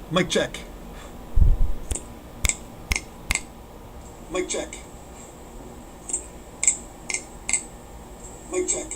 Mic check. Mic check. Mic check.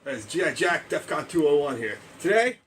It's G.I. Jack, DEFCON 201 here. Today,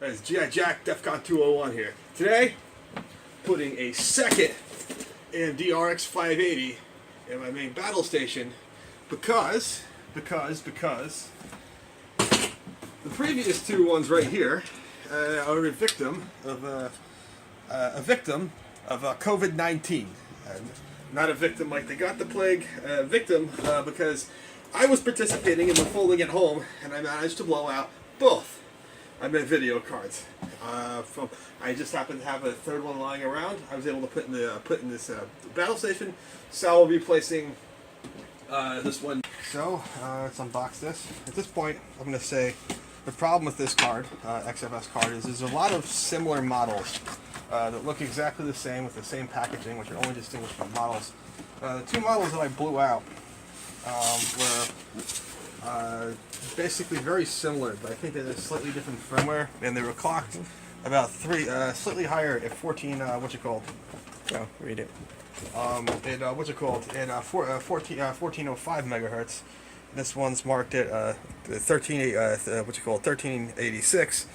it's G.I. Jack, DEFCON 201 here. Today, putting a second AMD RX580 in my main battle station because the previous two ones right here are a victim of COVID-19. Not a victim like they got the plague, a victim because I was participating in the folding at home and I managed to blow out both. I meant video cards. I just happen to have a third one lying around. I was able to put in this battle station. So we'll be placing this one. So let's unbox this. At this point, I'm going to say the problem with this card, XFS card, is there's a lot of similar models that look exactly the same with the same packaging, which are only distinguished by models. The two models that I blew out were basically very similar, but I think they had a slightly different firmware, and they were clocked about slightly higher at 14. What's it called? Oh, read it. At what's it called? At 1405 megahertz. This one's marked at 1386,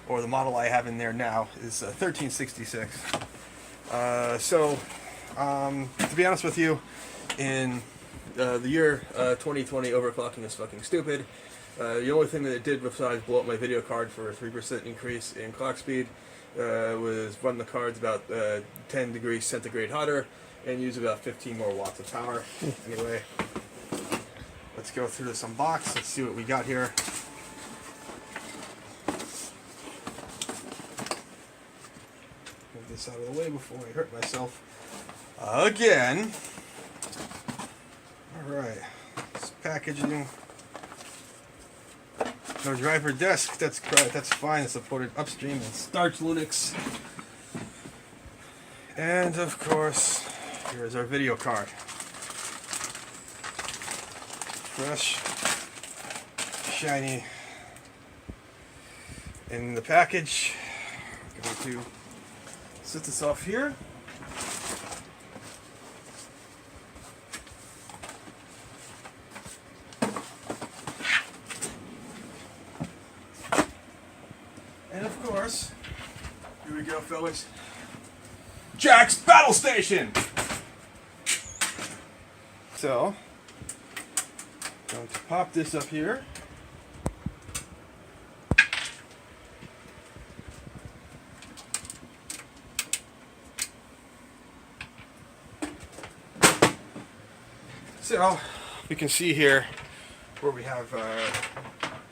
or the model I have in there now is 1366. To be honest with you, in the year 2020, overclocking is fucking stupid. The only thing that it did besides blow up my video card for a 3% increase in clock speed was run the cards about 10 degrees centigrade hotter and use about 15 more watts of power. Anyway, let's go through this unbox. Let's see what we got here. Move this out of the way before I hurt myself again. Alright, this packaging. No driver desk, that's fine. It's supported upstream in Starch Linux. And of course, here's our video card. Fresh, shiny in the package. I'm going to set this off here. And of course, here we go, fellas. Jack's Battle Station! So, going to pop this up here. So, we can see here where we have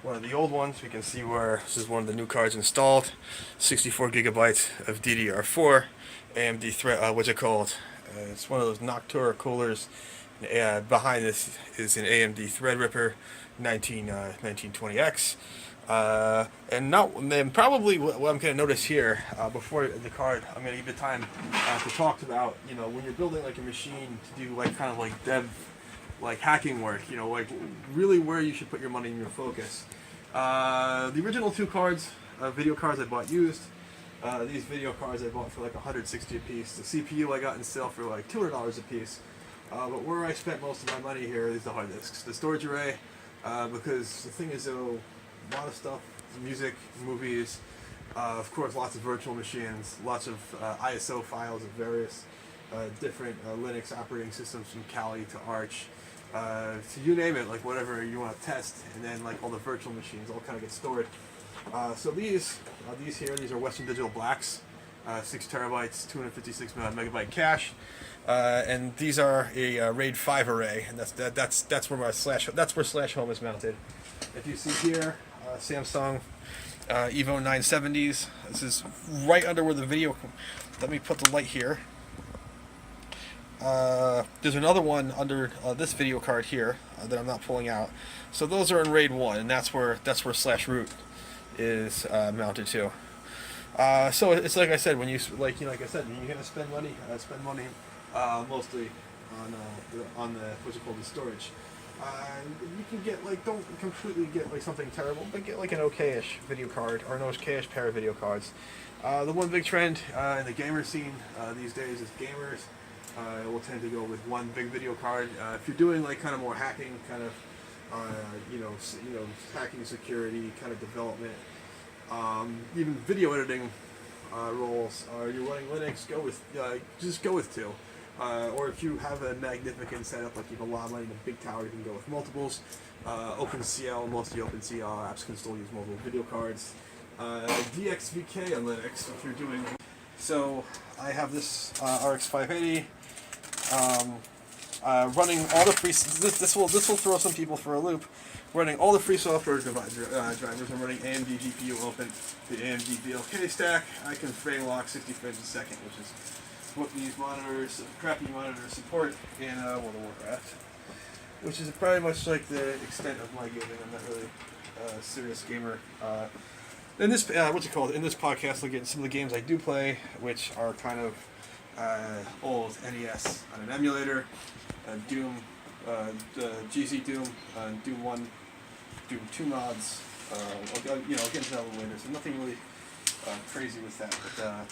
one of the old ones. We can see where this is one of the new cards installed. 64 gigabytes of DDR4 AMD thread. What's it called? It's one of those Noctua coolers. Behind this is an AMD Threadripper 1920X. And probably what I'm going to notice here before the card, I'm going to give it time to talk about, you know, when you're building like a machine to do like kind of like dev, like hacking work, you know, like really where you should put your money and your focus. The original two cards, video cards I bought used. These video cards I bought for like $160 a piece. The CPU I got in sale for like $200 a piece. But where I spent most of my money here is the hard disks, the storage array, because the thing is though, a lot of stuff, music, movies, of course lots of virtual machines, lots of ISO files of various different Linux operating systems from Kali to Arch, so you name it, like whatever you want to test, and then like all the virtual machines all kind of get stored. So these are Western Digital Blacks, 6 terabytes, 256 megabyte cache. And these are a RAID 5 array, and that's where my slash home is mounted. If you see here, Samsung Evo 970s. This is right under where the video. Let me put the light here. There's another one under this video card here that I'm not pulling out. So those are in RAID 1, and that's where slash root is mounted to. So it's like I said, when like I said, when you're gonna spend money mostly on the what's it called, the storage. You can get like, don't completely get like something terrible, but get like an okay-ish video card or an okay-ish pair of video cards. The one big trend in the gamer scene these days is gamers will tend to go with one big video card. If you're doing like kind of more hacking, kind of hacking, security, kind of development, even video editing roles, you're running Linux, just go with 2. Or if you have a magnificent setup, like you have a lot of money in a big tower, you can go with multiples. OpenCL, most of the OpenCL apps can still use multiple video cards. DXVK on Linux, if you're doing. So I have this RX580. running all the free. This will throw some people for a loop. Running all the free software drivers. I'm running AMD GPU Open, the AMD VLK stack. I can frame lock 60 frames a second, which is what these monitors, crappy monitors, support in World of Warcraft. Which is pretty much like the extent of my gaming. I'm not really a serious gamer. In this, In this podcast, look at some of the games I do play, which are kind of old NES on an emulator, Doom, GZ Doom, Doom 1, Doom 2 mods. I'll get into that a little later. So nothing really crazy with that, but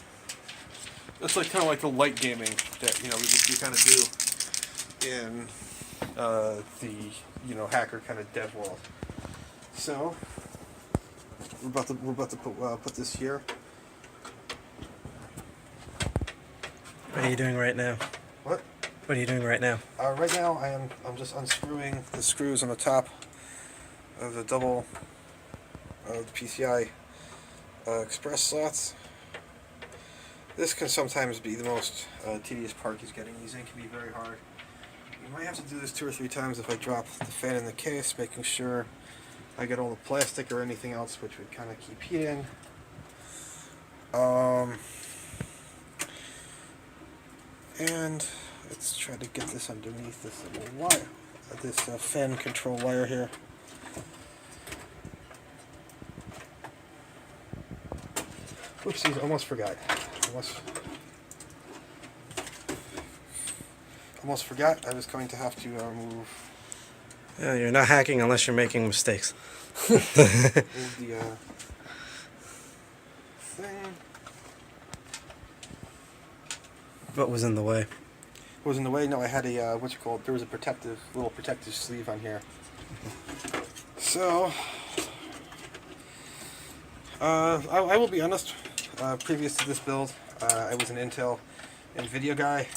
that's like kind of like the light gaming that we kind of do in the hacker kind of dev world. So we're about to put this here. What are you doing right now? What? What are you doing right now? Right now I'm just unscrewing the screws on the top of the double the PCI express slots. This can sometimes be the most tedious part, because getting these in can be very hard. You might have to do this 2 or 3 times if I drop the fan in the case, making sure I get all the plastic or anything else which would kind of keep heat in. And let's try to get this underneath this little wire, this fan control wire here. Oopsies, almost forgot. Almost forgot. I was going to have to remove. Yeah, you're not hacking unless you're making mistakes. Move the thing. What was in the way? What was in the way? No, I had a there was a little protective sleeve on here. So, I will be honest. Previous to this build, I was an Intel, NVIDIA guy.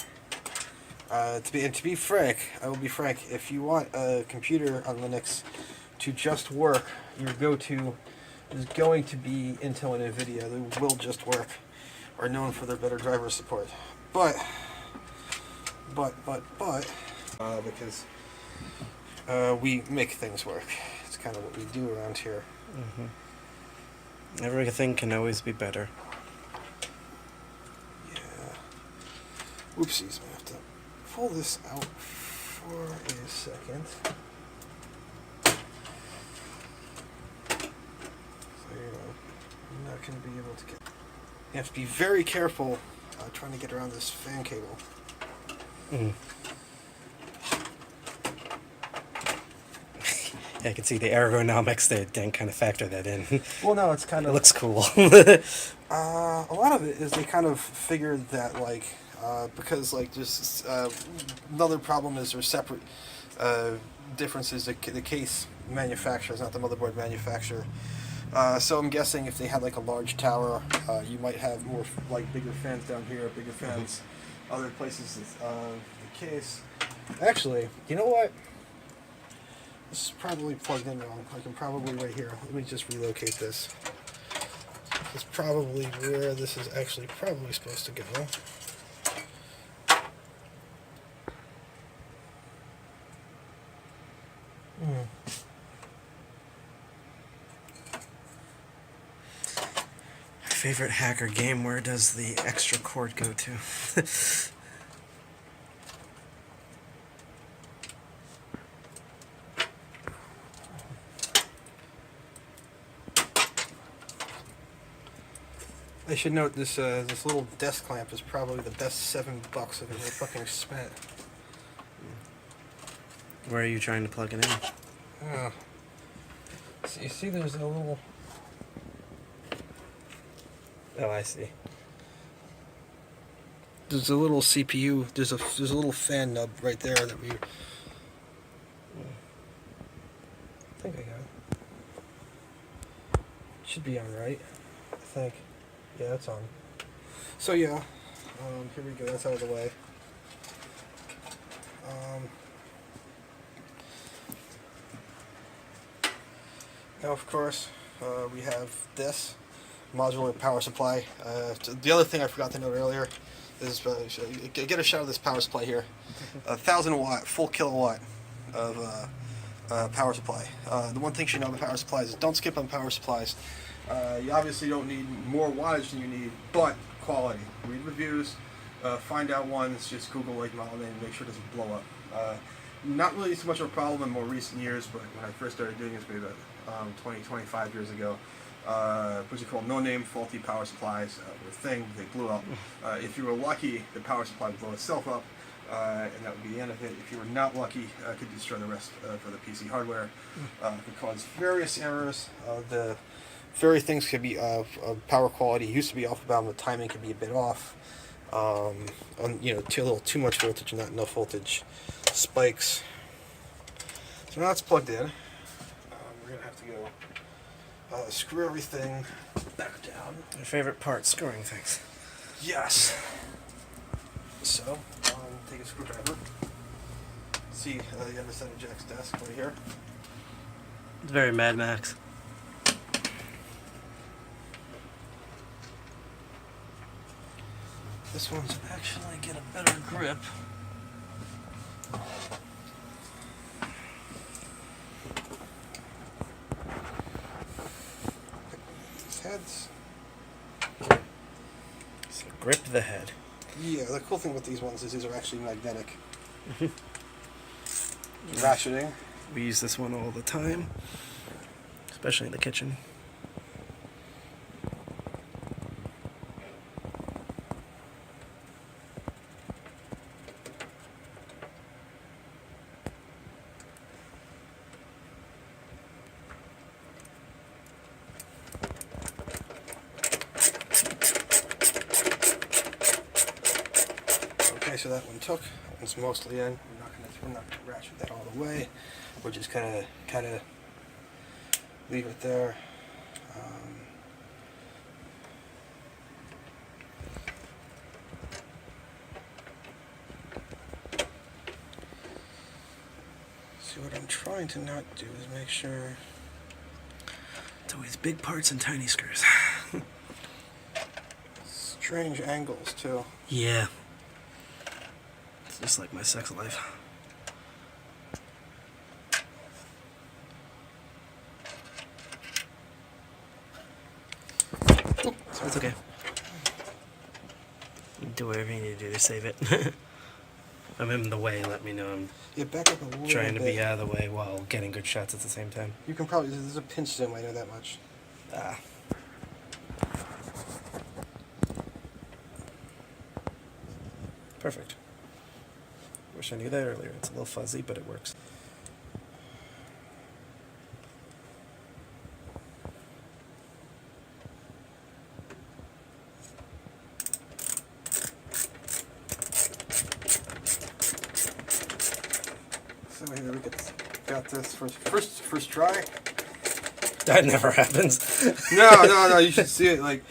To be frank, I will be frank. If you want a computer on Linux to just work, your go-to is going to be Intel and NVIDIA. They will just work. Are known for their better driver support. But because we make things work. It's kind of what we do around here. Mm-hmm. Everything can always be better. Yeah. Oopsies, I have to pull this out for a second. So, I'm not going to be able to get... You have to be very careful trying to get around this fan cable. Mm. Yeah, I can see the ergonomics. They didn't kind of factor that in. Well, no, it's kind of... It looks cool. A lot of it is they kind of figured that, because, just another problem is there's separate differences. The case manufacturer is not the motherboard manufacturer. So I'm guessing if they had a large tower, you might have more bigger fans down here, bigger fans other places. The case. Actually, you know what? This is probably plugged in wrong. I can probably right here. Let me just relocate this. This is probably where this is actually probably supposed to go. Favorite hacker game, where does the extra cord go to? I should note this little desk clamp is probably the best $7 I've ever fucking spent. Where are you trying to plug it in? Oh. So you see there's a little... Oh, I see. There's a little CPU, there's a little fan nub right there that we... I think I got it. Should be on right, I think. Yeah, that's on. So yeah, here we go, that's out of the way. Now of course, we have this modular power supply. The other thing I forgot to note earlier is get a shot of this power supply here. 1,000 watt, full kilowatt of power supply. The one thing you should know about power supplies is don't skip on power supplies. You obviously don't need more wattage than you need, but quality. Read reviews, find out ones, just Google like model name, make sure it doesn't blow up. Not really so much of a problem in more recent years, but when I first started doing this, maybe about 25 years ago, what you call no-name faulty power supplies were a thing. They blew up. If you were lucky, the power supply would blow itself up, and that would be the end of it. If you were not lucky, it could destroy the rest for the PC hardware. It could cause various errors. The various things could be power quality used to be off about, the timing could be a bit off. A little too much voltage and not enough voltage. Spikes. So now it's plugged in. We're gonna have to go screw everything back down. Your favorite part, screwing things. Yes. So take a screwdriver. See the other side of Jack's desk right here. It's very Mad Max. This one's actually get a better grip. These heads. So grip the head. Yeah, the cool thing with these ones is these are actually magnetic. Ratcheting. We use this one all the time, especially in the kitchen. Okay, so that one took. That one's mostly in. We're not gonna ratchet that all the way. We're just kind of leave it there. See, what I'm trying to not do is make sure. It's always big parts and tiny screws. Strange angles too. Yeah. It's just like my sex life. So it's okay. Do whatever you need to do to save it. If I'm in the way, let me know. Yeah, back up a little Trying to bit. be out of the way while getting good shots at the same time. You can probably, there's a pinch zoom, I know that much. Ah. Perfect. Wish I knew that earlier. It's a little fuzzy, but it works. So here we got this first try. That never happens. No, you should see it like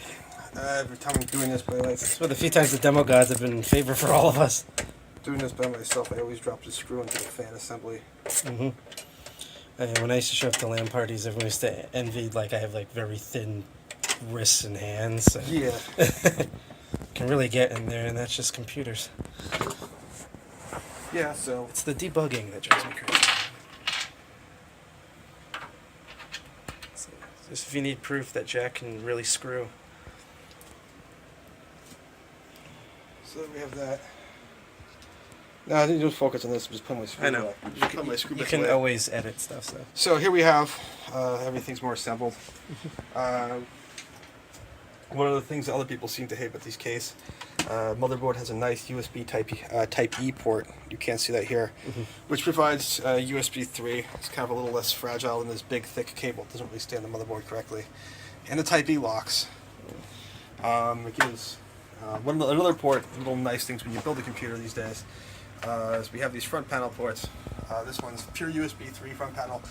every time I'm doing this, but like It's one of the few times the demo gods have been in favor for all of us. doing this by myself, I always drop the screw into the fan assembly. Mm-hmm. When I used to show up to LAN parties, everyone used to envy, like, I have, like, very thin wrists and hands. So. Yeah. Can really get in there, and that's just computers. Yeah, so It's the debugging that drives me crazy. So, just if you need proof that Jack can really screw. we have that. No, I didn't just focus on this. Just put my screw. I know. Back. Just put my screw You back can away. always edit stuff, so. So here we have everything's more assembled. One of the things that other people seem to hate with these case, motherboard has a nice USB Type E port. You can't see that here, which provides USB 3. It's kind of a little less fragile than this big, thick cable. It doesn't really stay on the motherboard correctly. And the Type E locks. It gives another port. Little nice things when you build a computer these days. Is we have these front panel ports. This one's pure USB 3 front panel.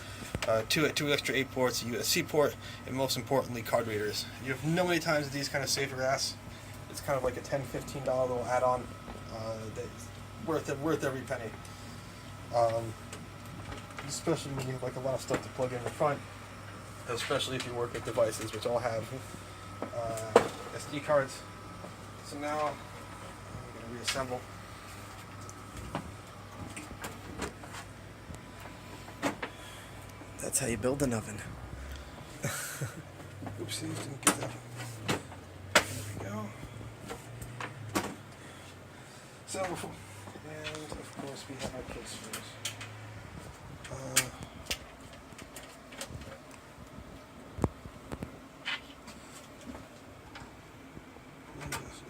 Two extra 8 ports, a USB port, and most importantly, card readers. You have no many times that these kind of save your ass. It's kind of like a $10, $15 little add-on that's worth every penny. Especially when you have like a lot of stuff to plug in the front. Especially if you work with devices which all have SD cards. So now I'm reassemble. That's how you build an oven. Oopsies, didn't get that. There we go. So, and of course we have our kill screws.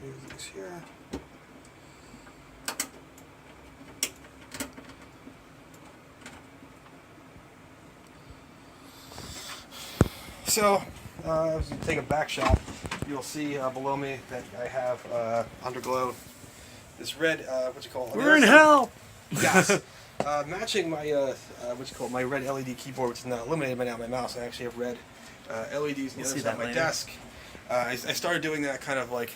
Move these here. So, as you take a back shot, you'll see below me that I have underglow this red, what's it called? We're in hell! Yes. Matching my, my red LED keyboard, which is now illuminated by now my mouse. I actually have red LEDs on the other side of my desk. I started doing that kind of like,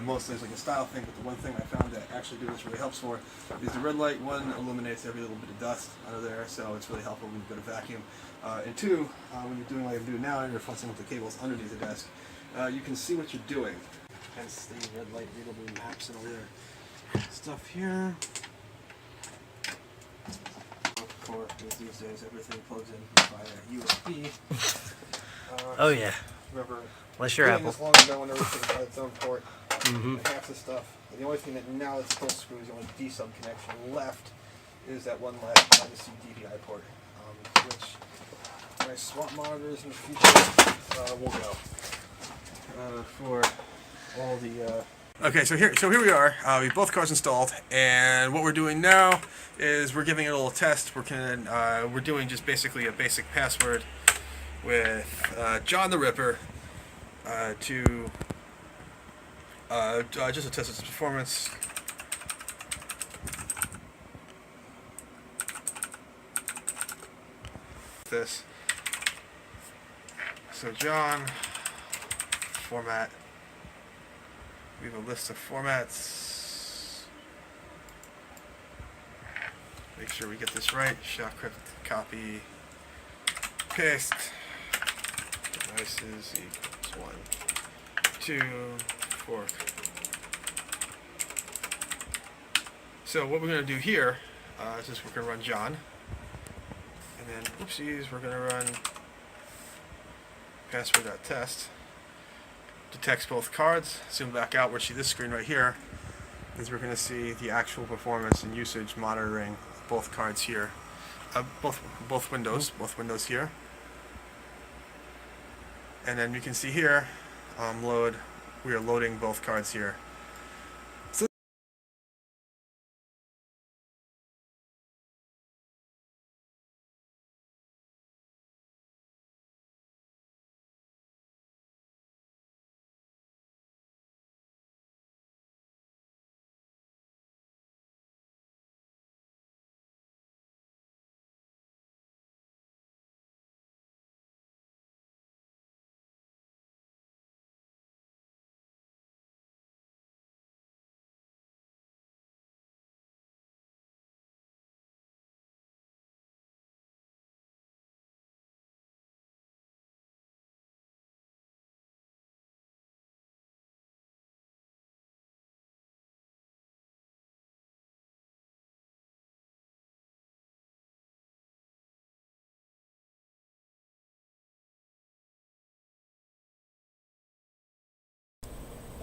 mostly as like a style thing, but the one thing I found that actually doing this really helps for is the red light. One, illuminates every little bit of dust under there, so it's really helpful when you've got a vacuum. And two, when you're doing like I'm doing now and you're fussing with the cables underneath the desk, you can see what you're doing. Hence the red light readable maps and all their stuff here. Of course, these days everything plugs in via USB. Oh yeah. Remember, Unless you're doing Apple. this long ago when everything had its own port. Mm-hmm. And half the stuff. And the only thing that now that still screws, the only D-sub connection left is that one last legacy DVI port, which my swap monitors in the future will go for all the. Okay, so here we are. We have both cards installed, and what we're doing now is we're giving it a little test. We're doing just basically a basic password with John the Ripper to just to test its performance. This. So John, format. We have a list of formats. Make sure we get this right. Shellcrypt, copy, paste. Devices equals 1, 2, fork. So what we're going to do here is just we're going to run John. And then, oopsies, we're going to run password.test. Detects both cards. Zoom back out. We'll see this screen right here. Is we're going to see the actual performance and usage monitoring both cards here. Both windows here. And then you can see here, we are loading both cards here. So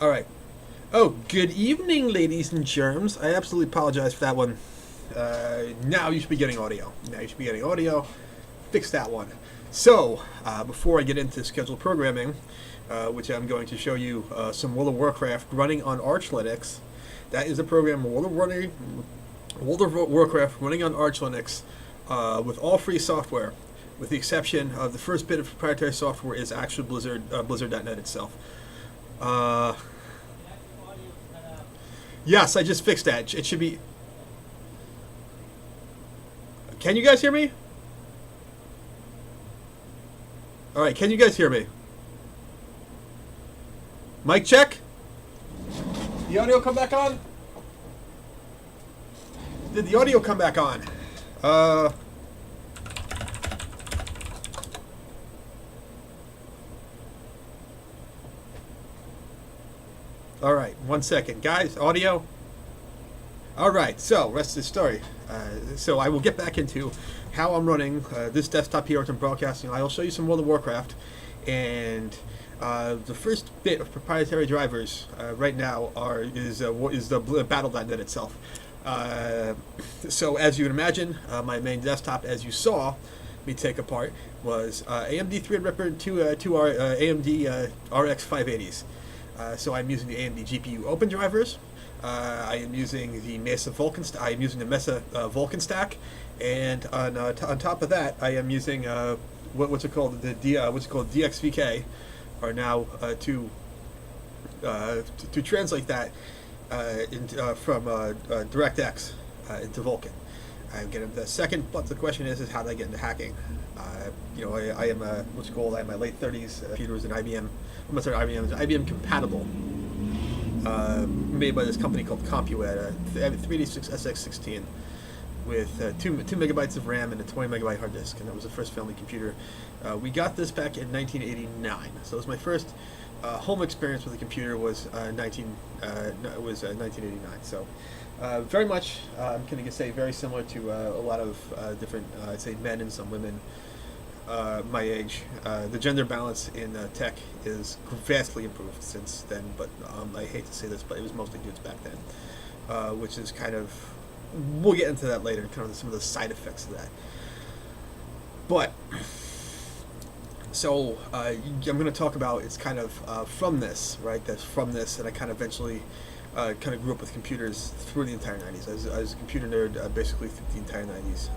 all right. Oh, good evening, ladies and germs. I absolutely apologize for that one. Now you should be getting audio. Fix that one. So, before I get into scheduled programming, which I'm going to show you some World of Warcraft running on Arch Linux. That is a program, World of Warcraft running on Arch Linux with all free software, with the exception of the first bit of proprietary software is actual Blizzard.net itself. Yes, I just fixed that. It should be... Can you guys hear me? Alright, can you guys hear me? Mic check? The audio come back on? Did the audio come back on? Alright, 1 second. Guys, audio? All right, so rest of the story. So I will get back into how I'm running this desktop here from broadcasting. I'll show you some World of Warcraft, and the first bit of proprietary drivers right now is the Battle.net itself. So as you would imagine, my main desktop, as you saw me take apart, was AMD Threadripper and two AMD RX580s. So I'm using the AMD GPU Open drivers. I am using the Mesa Vulkan. I am using the Mesa Vulkan stack, and on top of that, I am using what's it called? What's it called? DXVK, are now to translate that from DirectX into Vulkan. I'm getting the second, but the question is how did I get into hacking? I am what's it called? I'm in my late 30s. Computer was an IBM. I'm not sorry, IBM. It was IBM compatible. Made by this company called CompuAd, 386 SX16 with 2 megabytes of RAM and a 20 megabyte hard disk, and that was the first family computer. We got this back in 1989, so it was my first home experience with a computer was 1989. So very much, I'm going to say very similar to a lot of different, I'd say men and some women my age. The gender balance in tech is vastly improved since then, but I hate to say this, but it was mostly dudes back then, which is kind of, we'll get into that later, kind of some of the side effects of that. But, so I'm going to talk about, it's kind of from this, right, that's from this, and I kind of eventually kind of grew up with computers through the entire 90s. I was a computer nerd basically through the entire 90s.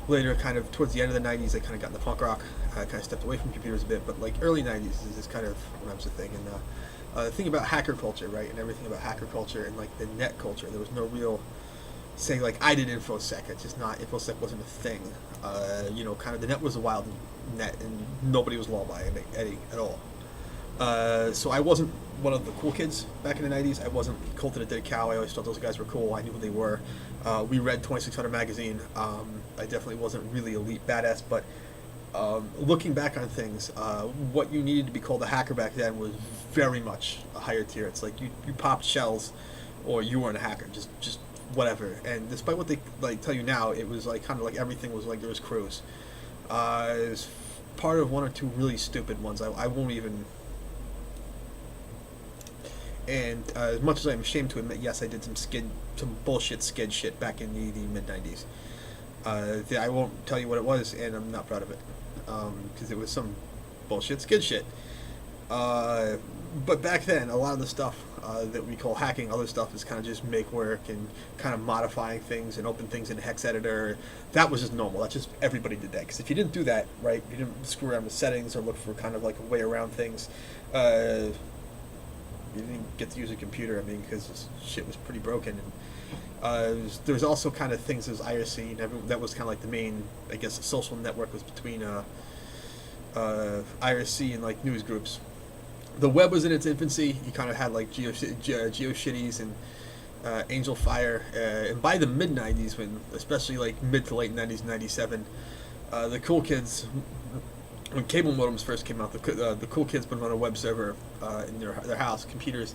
Later, kind of towards the end of the 90s, I kind of got into punk rock. I kind of stepped away from computers a bit, but like early 90s is kind of when I was a thing. And the thing about hacker culture, right, and everything about hacker culture and like the net culture, there was no real saying like I did InfoSec. It's just not, InfoSec wasn't a thing. Kind of the net was a wild net, and nobody was law-abiding at all. So I wasn't one of the cool kids back in the 90s. I wasn't cool to the dead cow. I always thought those guys were cool. I knew who they were. We read 2600 magazine. I definitely wasn't really elite badass, but looking back on things, what you needed to be called a hacker back then was very much a higher tier. It's like you popped shells, or you weren't a hacker. Just whatever. And despite what they like tell you now, it was like kind of like everything was like there was crews. It was part of one or two really stupid ones. I won't even. And as much as I'm ashamed to admit, yes, I did some bullshit skid shit back in the mid 90s. I won't tell you what it was, and I'm not proud of it, because it was some bullshit skid shit. But back then, a lot of the stuff that we call hacking, other stuff is kind of just make work and kind of modifying things and open things in a hex editor. That was just normal. That's just everybody did that. Because if you didn't do that, right, you didn't screw around with settings or look for kind of like a way around things. You didn't get to use a computer. I mean, because this shit was pretty broken. And there was also kind of things as IRC, and that was kind of like the main, I guess, the social network was between IRC and like news groups. The web was in its infancy. You kind of had like GeoShitties and Angel Fire, and by the mid '90s, when especially like mid to late '90s, '97, the cool kids. When cable modems first came out, the cool kids put them on a web server in their house. Computers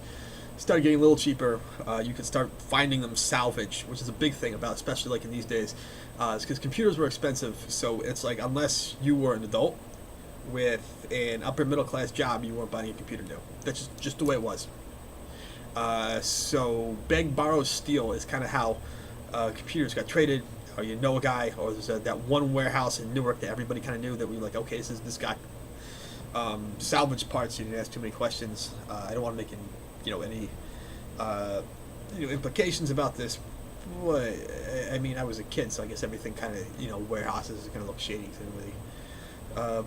started getting a little cheaper. You could start finding them salvage, which is a big thing about, especially like in these days, because computers were expensive. So it's like unless you were an adult with an upper middle class job, you weren't buying a computer new. That's just the way it was. So beg, borrow, steal is kind of how computers got traded. Or you know a guy, or there's that one warehouse in Newark that everybody kind of knew that we were like, okay, this is this guy. Salvage parts, you didn't ask too many questions. I don't want to make any implications about this. But, I mean, I was a kid, so I guess everything kind of, warehouses is going to look shady to everybody.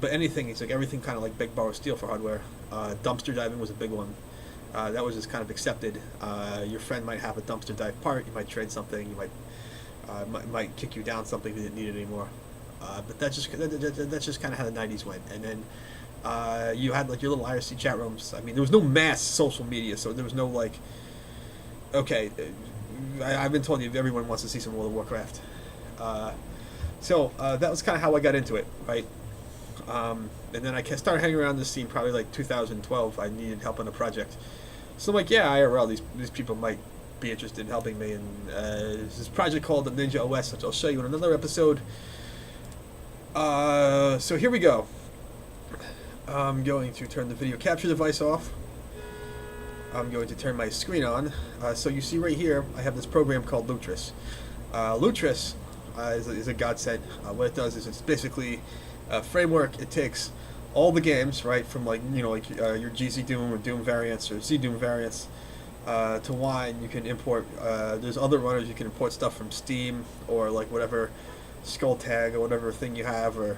But anything, it's like everything kind of like beg, borrow, steal for hardware. Dumpster diving was a big one. That was just kind of accepted. Your friend might have a dumpster dive part, you might trade something, you might kick you down something that didn't need it anymore. But that's just kind of how the 90s went. And then you had like your little IRC chat rooms. I mean, there was no mass social media, so there was no like, okay, I've been told you everyone wants to see some World of Warcraft. So that was kind of how I got into it, right? And then I started hanging around this scene probably like 2012. I needed help on a project. So I'm like, yeah, IRL, these people might be interested in helping me in this project called the Ninja OS, which I'll show you in another episode. So here we go. I'm going to turn the video capture device off. I'm going to turn my screen on. So you see right here, I have this program called Lutris. Lutris is a godsend. What it does is it's basically a framework. It takes all the games, right, from like your GZ Doom or Doom variants or Z Doom variants to Wine. You can import. There's other runners you can import stuff from Steam or like whatever Skull Tag or whatever thing you have, or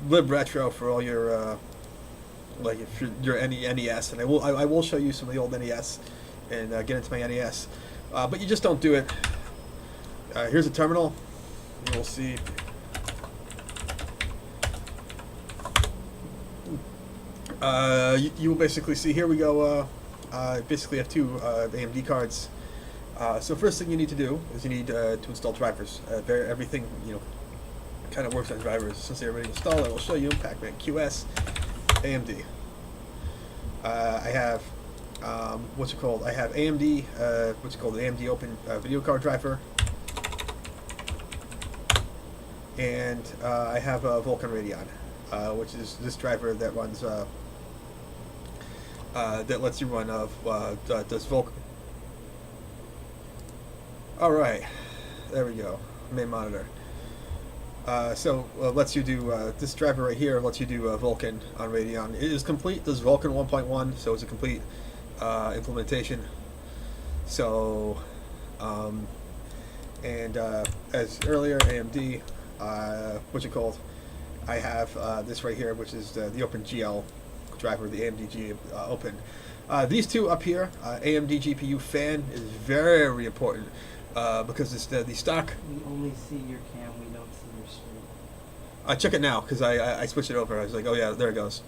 Lib Retro for all your like if your NES, and I will show you some of the old NES and get into my NES, but you just don't do it. Here's a terminal. You'll see. You will basically see, here we go, basically have two AMD cards. So first thing you need to do is you need to install drivers. Everything, kind of works on drivers. Since they're already installed, I will show you Pac-Man QS, AMD. I have, I have AMD, what's it called, the AMD Open Video Card Driver. And I have a Vulkan Radeon, which is this driver that runs, that lets you run, does Vulkan. Alright, there we go, main monitor. Lets you do, this driver right here lets you do Vulkan on Radeon. It is complete, does Vulkan 1.1, so it's a complete implementation. So, as earlier, AMD, what's it called? I have this right here, which is the OpenGL driver, the AMD G Open. These two up here, AMD GPU fan, is very important because it's the stock. We only see your cam, we don't see your screen. Check it now, because I switched it over. I was like, oh yeah, there it goes.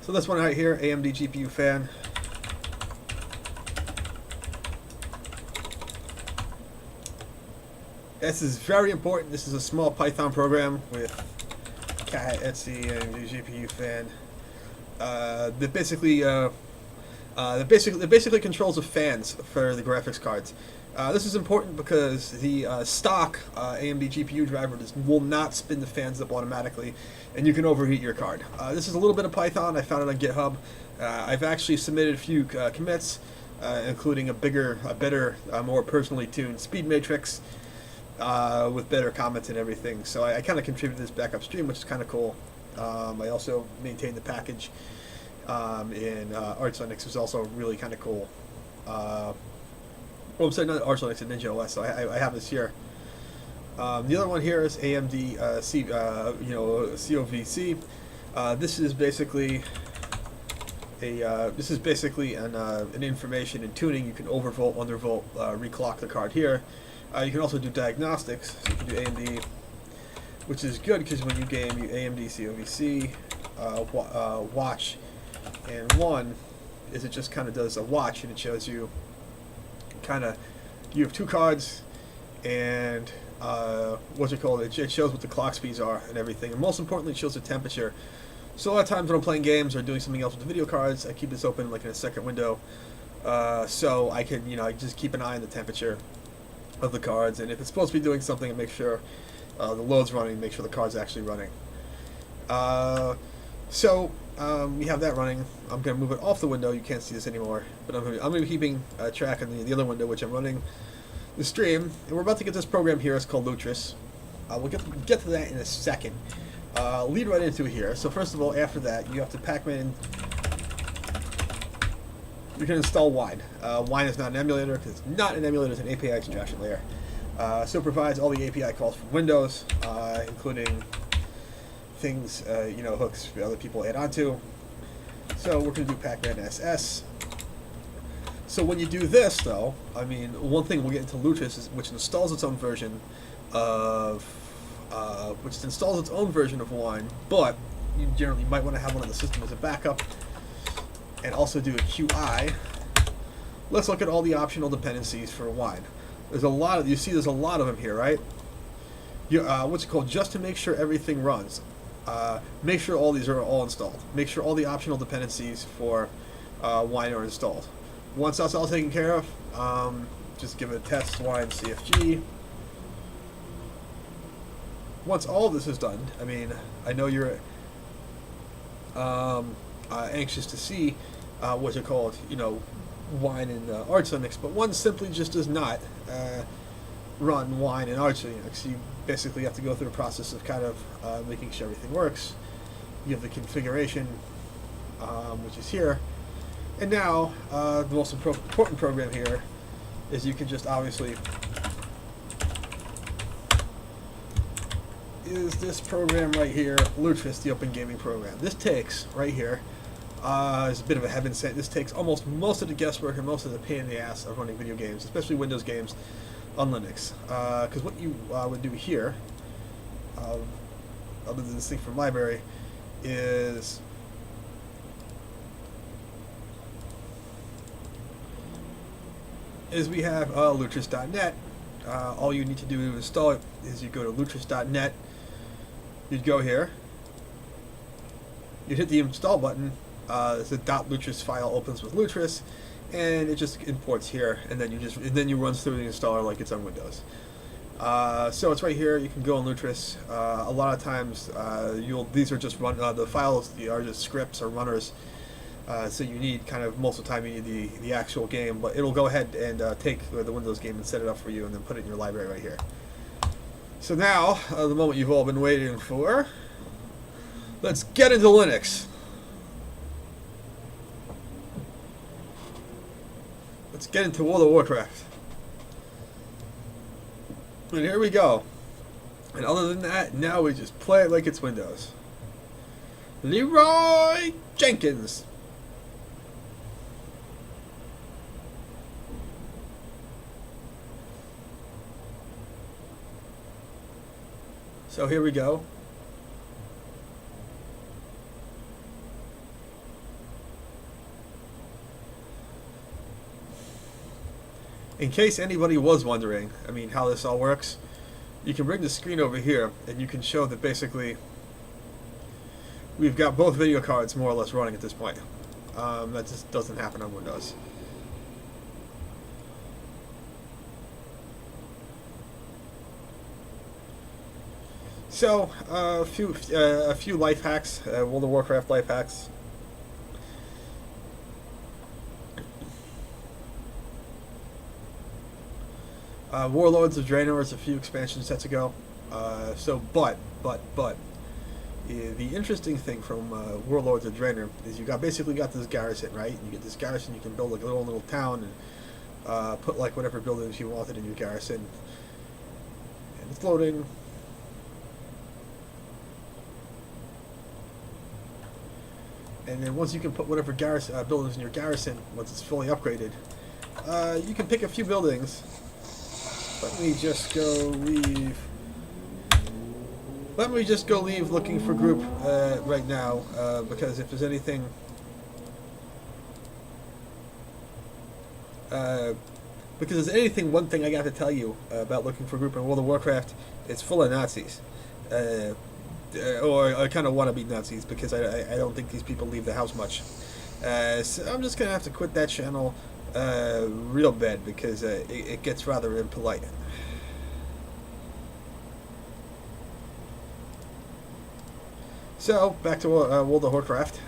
So this one right here, AMD GPU fan. This is very important. This is a small Python program with cat, Etsy, and GPU fan. That basically controls the fans for the graphics cards. This is important because the stock AMD GPU driver will not spin the fans up automatically, and you can overheat your card. This is a little bit of Python. I found it on GitHub. I've actually submitted a few commits, including a better, more personally tuned speed matrix. With better comments and everything, so I kind of contributed this back upstream, which is kind of cool. I also maintained the package in Archvile, which is also really kind of cool. Well, I'm sorry, not Archvile, it's Ninja OS. So I have this here. The other one here is AMD COVC. This is basically an information and tuning. You can overvolt, undervolt, reclock the card here. You can also do diagnostics, so you can do AMD, which is good because when you game, you AMD COVC, watch, and one is it just kind of does a watch, and it shows you you have two cards, and what's it called? It shows what the clock speeds are and everything, and most importantly, it shows the temperature. So a lot of times when I'm playing games or doing something else with the video cards, I keep this open like in a second window, so I can I just keep an eye on the temperature of the cards, and if it's supposed to be doing something, and make sure the load's running, make sure the card's actually running. We have that running. I'm going to move it off the window. You can't see this anymore, but I'm going to be keeping track on the other window, which I'm running the stream, and we're about to get this program here. It's called Lutris. We'll get to that in a second. Lead right into it here. So first of all, after that, you have to Pac-Man. You can install Wine. Wine is not an emulator because it's not an emulator; it's an API extraction layer. So it provides all the API calls from Windows, including things, hooks for other people add onto. So we're going to do Pac-Man SS. So when you do this, though, one thing we'll get into Lutris is which installs its own version of Wine, but you generally might want to have one on the system as a backup. And also do a QI. Let's look at all the optional dependencies for Wine. There's a lot of there's a lot of them here, right? What's it called? Just to make sure everything runs. Make sure all these are all installed. Make sure all the optional dependencies for wine are installed. Once that's all taken care of, just give it a test wine CFG. Once all of this is done, I mean, I know you're anxious to see what's it called, you know, wine in Arch Linux, but one simply just does not run wine in Arch Linux. You basically have to go through the process of kind of making sure everything works. You have the configuration, which is here, and now the most important program here is you can just obviously is this program right here, Lutris, the Open Gaming Program. This takes right here. It's a bit of a heaven sent. This takes almost most of the guesswork and most of the pain in the ass of running video games, especially Windows games, on Linux. Because what you would do here, other than this thing from library, is we have lutris.net. All you need to do to install it is you go to lutris.net. You'd go here. You'd hit the install button. The .lutris file opens with Lutris, and it just imports here, and then you run through the installer like it's on Windows. So it's right here. You can go on Lutris. A lot of times, these are just the files are just scripts or runners. So you need most of the time you need the actual game, but it'll go ahead and take the Windows game and set it up for you, and then put it in your library right here. So now, the moment you've all been waiting for, let's get into Linux. Let's get into World of Warcraft. And here we go. And other than that, now we just play it like it's Windows. Leroy Jenkins. So here we go. In case anybody was wondering, I mean, how this all works, you can bring the screen over here and you can show that basically we've got both video cards more or less running at this point. That just doesn't happen on Windows. So, a few life hacks, World of Warcraft life hacks. Warlords of Draenor is a few expansion sets ago. But the interesting thing from Warlords of Draenor is you basically got this garrison, right? You get this garrison, you can build like a little town and put like whatever buildings you wanted in your garrison. And it's loading. And then once you can put whatever garrison buildings in your garrison, once it's fully upgraded, you can pick a few buildings. Let me just go leave looking for group right now, because if there's anything one thing I got to tell you about looking for group in World of Warcraft, it's full of Nazis. Or I kind of want to be Nazis, because I don't think these people leave the house much. So I'm just going to have to quit that channel real bad, because it gets rather impolite. So back to World of Warcraft.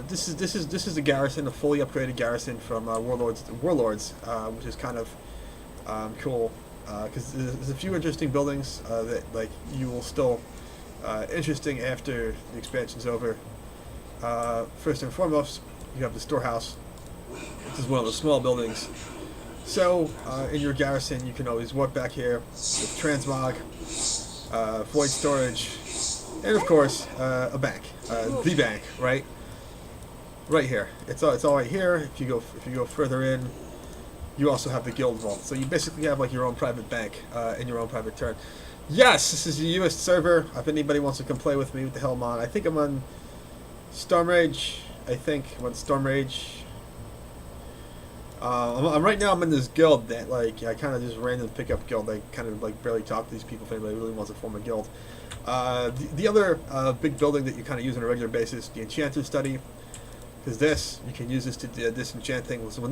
This is a garrison, a fully upgraded garrison from Warlords, which is kind of cool. Because there's a few interesting buildings that you will still interesting after the expansion's over. First and foremost, you have the storehouse. This is one of the small buildings. So in your garrison, you can always walk back here with transmog, void storage, and of course a bank, the bank, right here. It's all right here. If you go further in, you also have the guild vault. So you basically have like your own private bank and your own private turn. Yes, this is a US server. If anybody wants to come play with me, what the hell I'm on? I think I'm on Storm Rage. I'm on Storm Rage. Right now I'm in this guild that like I kind of just random pick up guild. I kind of like barely talk to these people if anybody really wants to form a guild. The other big building that you kind of use on a regular basis, the enchanter study, because this you can use this to disenchant things. So when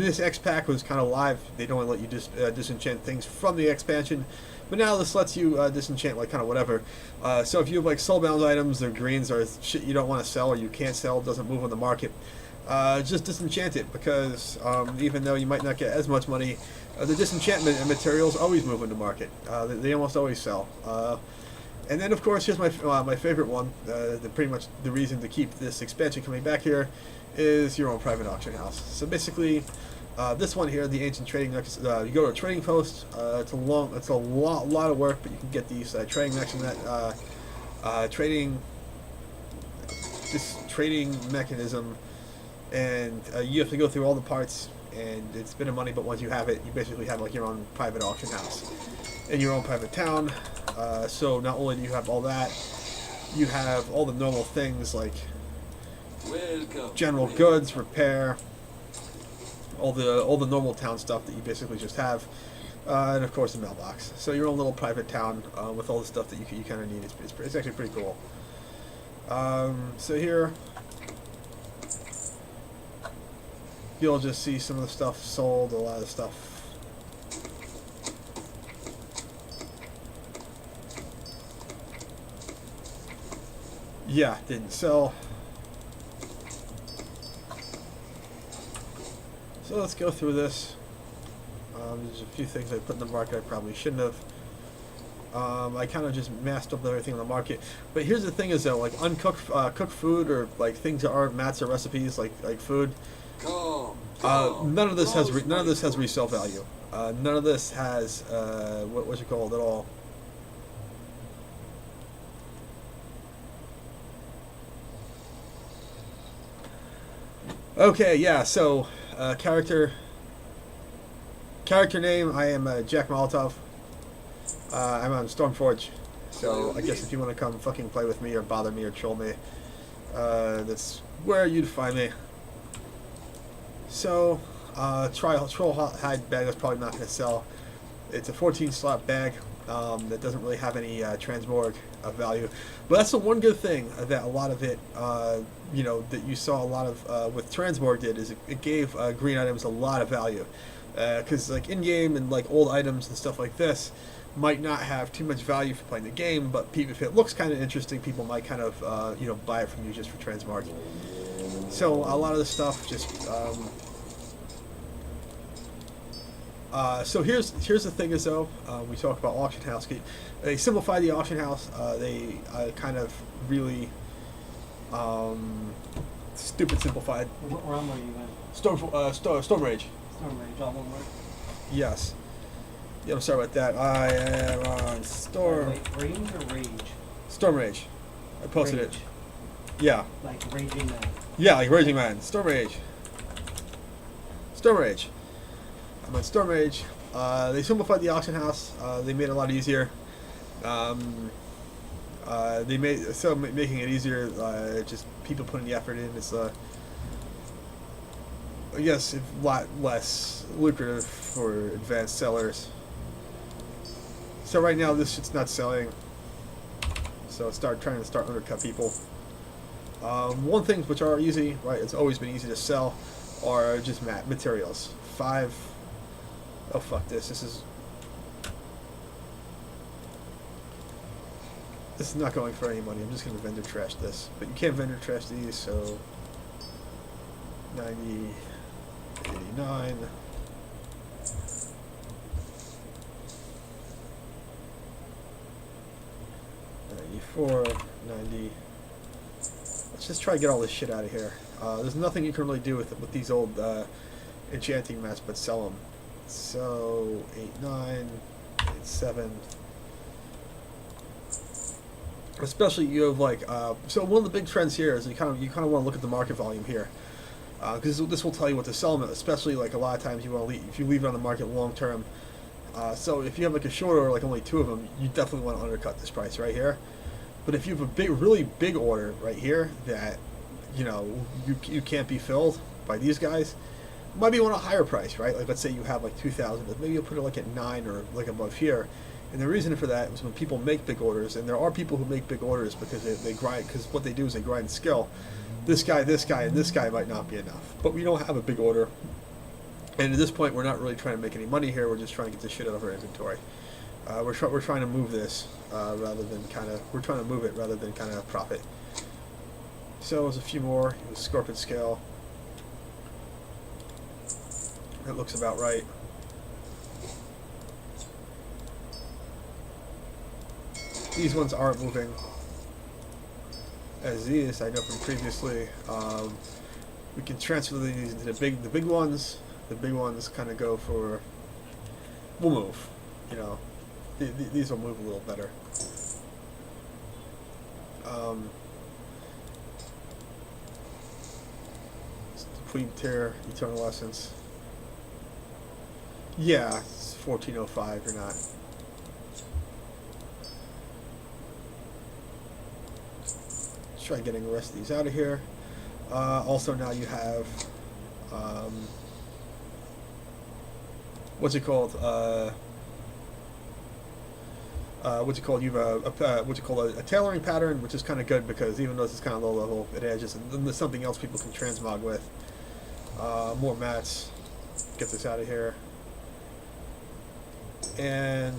this X pack was kind of live, they don't let you disenchant things from the expansion, but now this lets you disenchant like kind of whatever. So if you have like soulbound items or greens or shit you don't want to sell or you can't sell, doesn't move on the market. Just disenchant it, because even though you might not get as much money, the disenchantment materials always move in the market. They almost always sell. And then, of course, here's my favorite one. Pretty much the reason to keep this expansion coming back here is your own private auction house. So basically, this one here, the ancient trading necks. You go to a trading post. It's a lot of work, but you can get these trading necks and that trading mechanism. And you have to go through all the parts, and it's a bit of money, but once you have it, you basically have like your own private auction house in your own private town. So not only do you have all that, you have all the normal things like general goods, repair, all the normal town stuff that you basically just have, and of course the mailbox. So your own little private town with all the stuff that you kind of need. It's actually pretty cool. So here, you'll just see some of the stuff sold, a lot of stuff. Yeah, didn't sell. So let's go through this. There's a few things I put in the market I probably shouldn't have. I kind of just masked up everything on the market. But here's the thing is though, like uncooked cooked food or like things that aren't mats or recipes like food. None of this has resale value. None of this has what's it called at all. Okay, yeah. So character name. I am Jack Molotov. I'm on Stormforge. So I guess if you want to come fucking play with me or bother me or troll me, that's where you'd find me. So, Troll Hide bag is probably not going to sell. It's a 14 slot bag that doesn't really have any transmorg value. But that's the one good thing that a lot of it, that you saw a lot of with transmorg did, is it gave green items a lot of value. Because like in-game and like old items and stuff like this might not have too much value for playing the game, but if it looks kind of interesting, people might kind of, buy it from you just for transmorg. So a lot of the stuff just so here's the thing is though, we talk about auction house. They simplify the auction house. They kind of really stupid simplified. What realm are you in? Storm Rage. Storm Rage, all one word? Yes. Yeah, I'm sorry about that. I am on Storm. Wait, range or rage? Storm Rage. I posted Rage. it. Yeah. Like Raging Man. Yeah, like Raging Man. Storm Rage. Storm Rage. I'm on Storm Rage. They simplified the auction house. They made it a lot easier. They making it easier. Just people putting the effort in. It's I guess a lot less lucrative for advanced sellers. So right now this shit's not selling. So trying to undercut people. One thing which are easy, right? It's always been easy to sell, are just materials. Oh fuck this! This is not going for any money. I'm just gonna vendor trash this, but you can't vendor trash these. So 90, 89. 94, 90. Let's just try to get all this shit out of here. There's nothing you can really do with these old enchanting mats but sell them. So 89, 87. Especially you have like so one of the big trends here is you kind of want to look at the market volume here, because this will tell you what to sell them. Especially like a lot of times you want to if you leave it on the market long term. So if you have like a short order, like only 2 of them, you definitely want to undercut this price right here. But if you have a really big order right here that you can't be filled by these guys, Might be on a higher price, right? Like let's say you have like 2,000, but maybe you'll put it like at 9 or like above here. And the reason for that is when people make big orders, and there are people who make big orders because they grind, because what they do is they grind skill. This guy, and this guy might not be enough. But we don't have a big order. And at this point, we're not really trying to make any money here. We're just trying to get this shit out of our inventory. We're trying to move this rather than kind of, we're trying to move it rather than kind of profit. So there's a few more. It was Scorpion Scale. That looks about right. These ones aren't moving as these, I know from previously. We can transfer these into the big ones. The big ones kind of go for, we'll move, you know. These will move a little better. Depleted Tear, Eternal Essence. Yeah, it's 1405 or not. Let's try getting the rest of these out of here. Also now you have what's it called? You have a tailoring pattern, which is kind of good because even though this is kind of low level, it edges, and there's something else people can transmog with. More mats. Get this out of here. And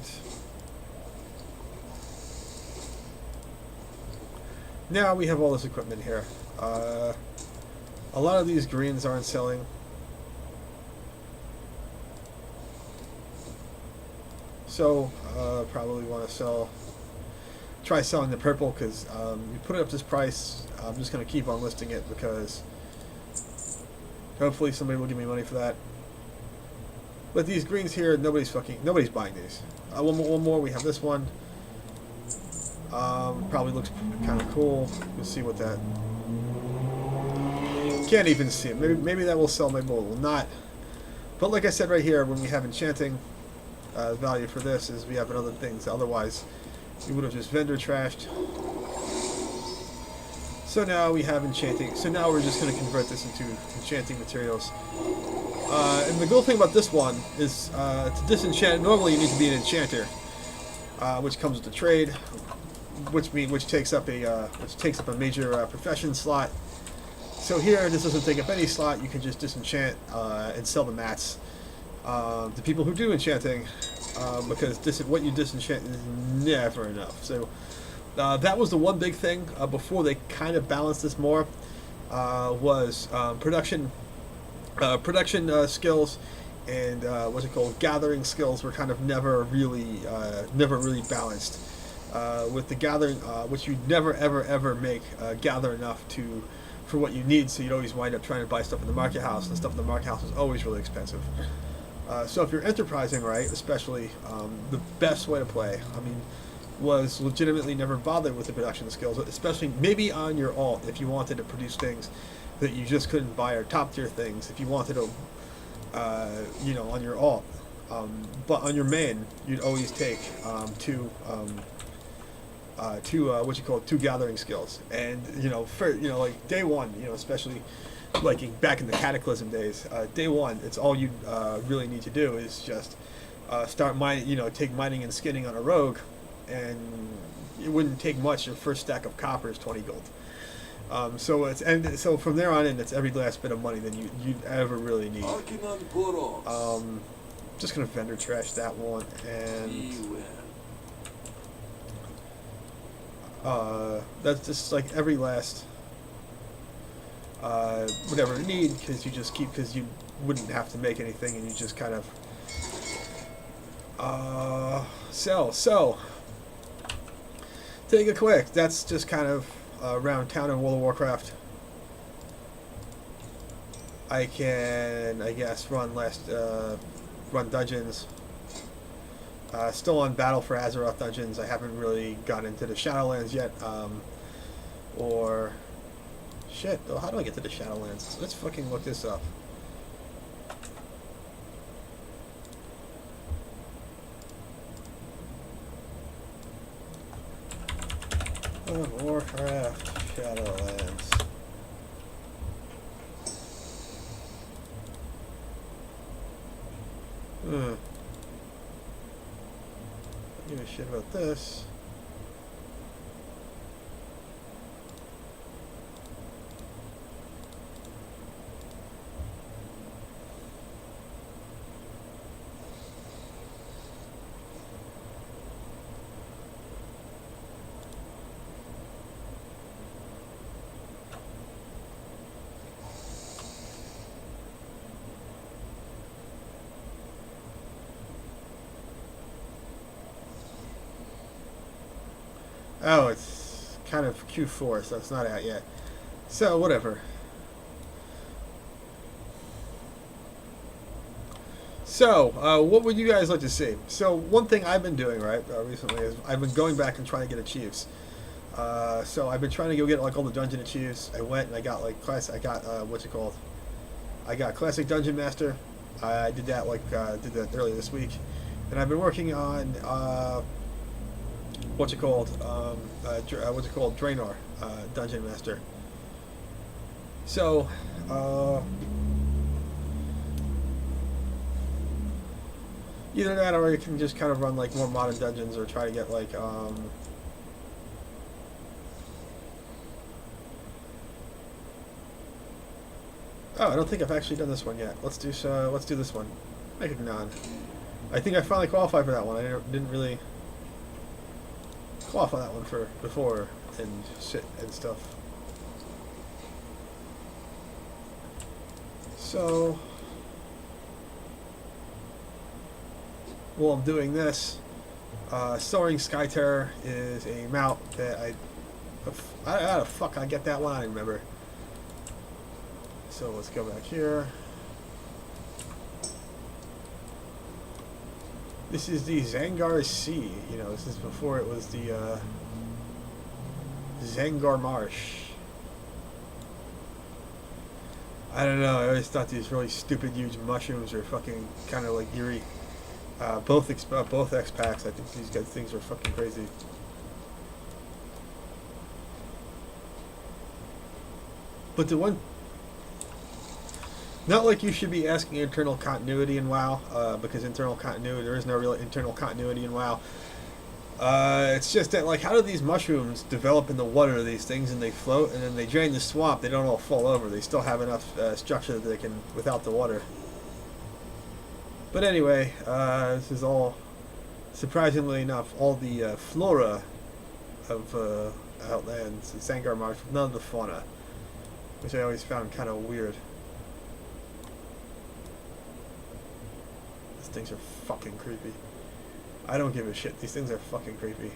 now we have all this equipment here. A lot of these greens aren't selling. So, probably want to try selling the purple because you put it up this price. I'm just going to keep on listing it because hopefully somebody will give me money for that. But these greens here, nobody's buying these. One more, we have this one. Probably looks kind of cool. We'll see what that. Can't even see it. Maybe that will sell. Maybe it will not. But like I said right here, when we have enchanting value for this, is we have other things. Otherwise, we would have just vendor trashed. So now we have enchanting. So now we're just going to convert this into enchanting materials. And the cool thing about this one is to disenchant. Normally, you need to be an enchanter, which comes with the trade, which takes up a major profession slot. So here, this doesn't take up any slot. You can just disenchant and sell the mats to people who do enchanting, because what you disenchant is never enough. So that was the one big thing before they kind of balanced this more was production skills and gathering skills were kind of never really balanced. With the gathering, which you'd never ever make gather enough for what you need, so you'd always wind up trying to buy stuff in the market house, and stuff in the market house is always really expensive. So if you're enterprising, right, especially the best way to play, was legitimately never bothered with the production skills, especially maybe on your alt if you wanted to produce things that you just couldn't buy, or top tier things if you wanted to, on your alt. But on your main, you'd always take two gathering skills, and like day one, especially like back in the Cataclysm days, day one, it's all you really need to do is just start mining, take mining and skinning on a rogue, and it wouldn't take much. Your first stack of copper is 20 gold. So from there on in, it's every last bit of money that you'd ever really need. Just gonna vendor trash that one, and that's just like every last whatever you need, because you wouldn't have to make anything, and you just kind of sell. So take a quick. That's just kind of around town in World of Warcraft. I can, I guess, run dungeons. Still on Battle for Azeroth dungeons. I haven't really gotten into the Shadowlands yet. Or shit, though. How do I get to the Shadowlands? Let's fucking look this up. Warcraft Shadowlands. Don't give a shit about this. Oh, it's kind of Q4, so it's not out yet. So, whatever. So, what would you guys like to see? So, one thing I've been doing, right, recently is I've been going back and trying to get achieves. So, I've been trying to go get, like, all the dungeon achieves. I went and I got, like, I got, what's it called? I got Classic Dungeon Master. I did that, like, did that earlier this week. And I've been working on, what's it called? Draenor, Dungeon Master. So, either that or you can just kind of run like more modern dungeons or try to get like, oh, I don't think I've actually done this one yet. Let's do this one. Make it non. I think I finally qualified for that one. I didn't really qualify that one for before and shit and stuff. So, while I'm doing this, Soaring Sky Terror is a mount that how the fuck I get that one? I don't remember. So let's go back here. This is the Zangar C. You know, this is before it was the Zangar Marsh. I don't know. I always thought these really stupid, huge mushrooms are fucking kind of like eerie. Both X packs. I think these things are fucking crazy. But the one, not like you should be asking internal continuity in WoW, because internal continuity, there is no real internal continuity in WoW. It's just that, like, how do these mushrooms develop in the water, these things, and they float, and then they drain the swamp, they don't all fall over. They still have enough structure that they can, without the water. But anyway, this is all, surprisingly enough, all the flora of Outlands, Zangar Marsh, none of the fauna, which I always found kind of weird. These things are fucking creepy. I don't give a shit. These things are fucking creepy.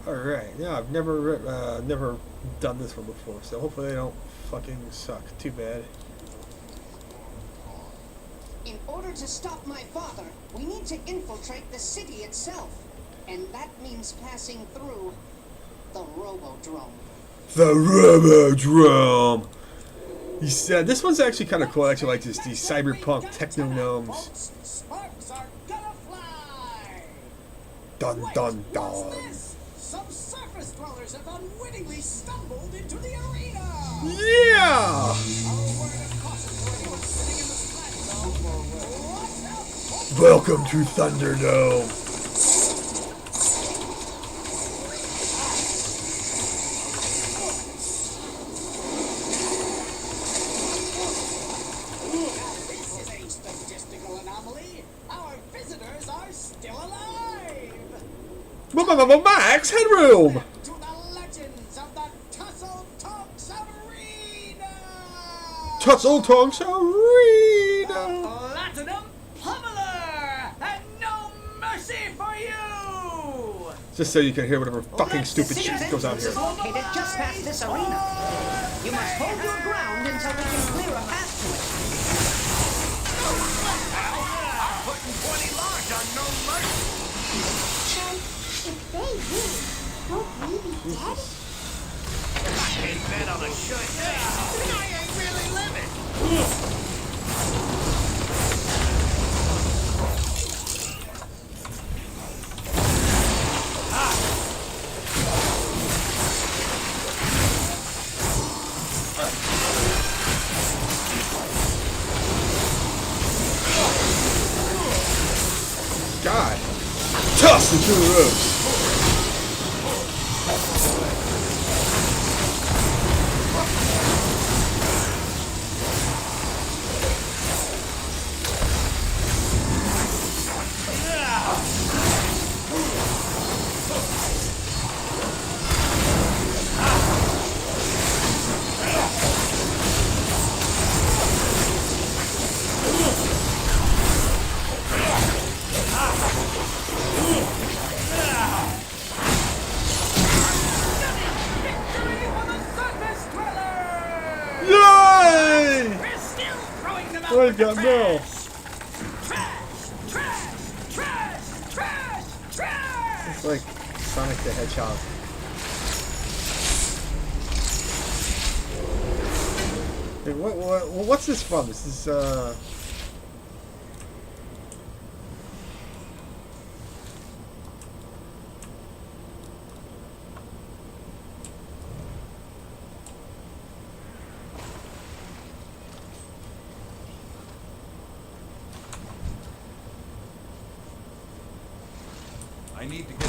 Alright, yeah, I've never done this one before, so hopefully they don't fucking suck. Too bad. In order to stop my father, we need to infiltrate the city itself. And that means passing through the Robodrome. The Robodrome! He said, this one's actually kind of cool. I actually like this, these cyberpunk techno gnomes. Sparks are gonna fly! Dun dun dun. Some surface dwellers have unwittingly stumbled into the arena! Yeah! A word of caution for anyone sitting in the splat zone. Watch out! Welcome to Thunderdome. This is a statistical anomaly. Our visitors are still alive! Max Headroom! To the legends of the Tussle Tonks Arena! Tussle Tonks Arena! Platinum Pummeler! And no mercy for you! Just so you can hear whatever fucking stupid shit goes on here. is located just past this arena. You must hold your ground until we can clear a path to it. Dead? Ain't been on a short day. I ain't really living. God. Toss him through the ropes. Yay! We're still throwing them out What with the got trash. Mel? Trash. It's like Sonic the Hedgehog. Hey, what's this from? This is I need to get.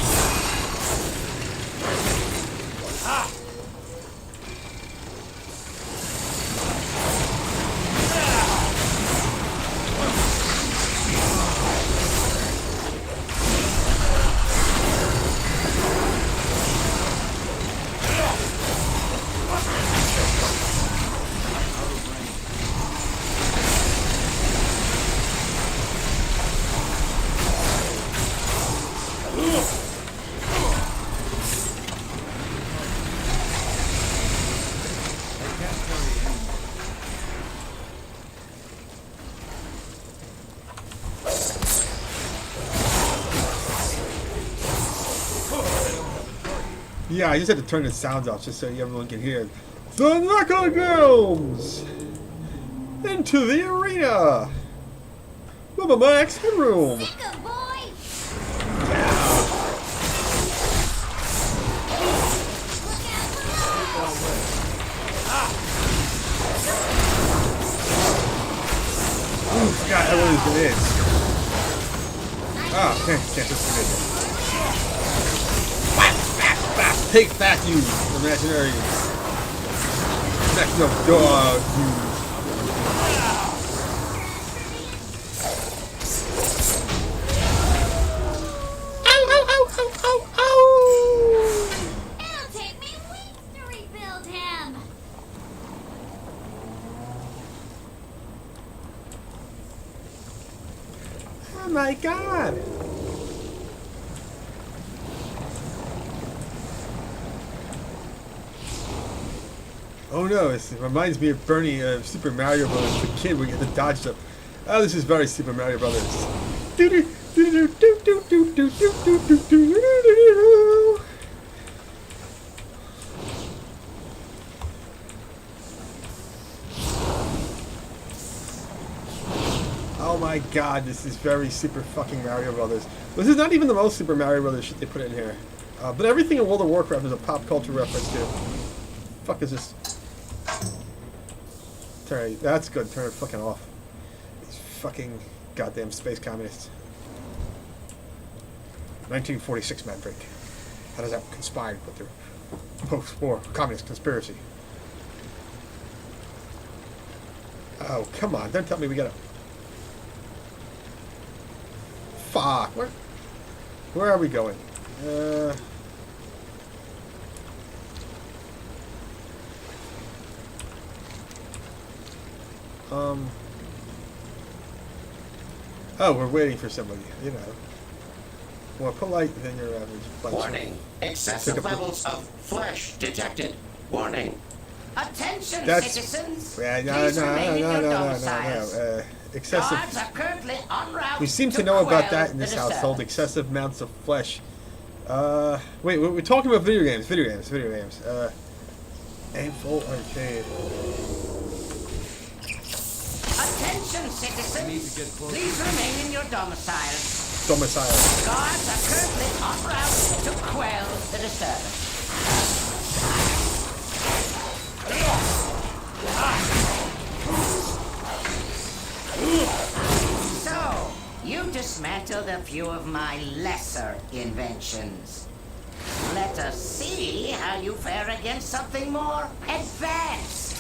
yeah, I just had to turn the sounds off just so everyone can hear. The Knuckle Gnomes! Into the arena! With a max headroom! Sicko, boy! Look out below! Ooh, God, that one is it is. Ah, can't just forget it. Take that, you imaginary neck of dog, you. It'll take me weeks to rebuild him! Oh my God! Oh no, it reminds me of Bernie of Super Mario Brothers, the kid where you had to dodge stuff. Oh, this is very Super Mario Brothers. Oh my God, this is very Super fucking Mario Brothers. This is not even the most Super Mario Brothers shit they put in here. But everything in World of Warcraft is a pop culture reference to. Fuck is this? Turn it, that's good. Turn it fucking off. These fucking goddamn space communists. 1946 Mandrake. How does that conspire with their post-war communist conspiracy? Oh, come on. Don't tell me we gotta... Fuck. Where are we going? Oh, we're waiting for somebody, you know. More polite than your average bunch. Warning. Excessive levels of flesh detected. Warning. Attention, That's- citizens. Yeah, Please remain in your domiciles. Excessive. Guards are currently en route We seem to know about quell that in the this household. disturbance. Excessive amounts of flesh Wait, we're talking about video games. Aimful arcade. Attention, citizens. Please remain in your domiciles. Domicile. Guards are currently en route to quell the disturbance. So, you dismantled a few of my lesser inventions. Let us see how you fare against something more advanced.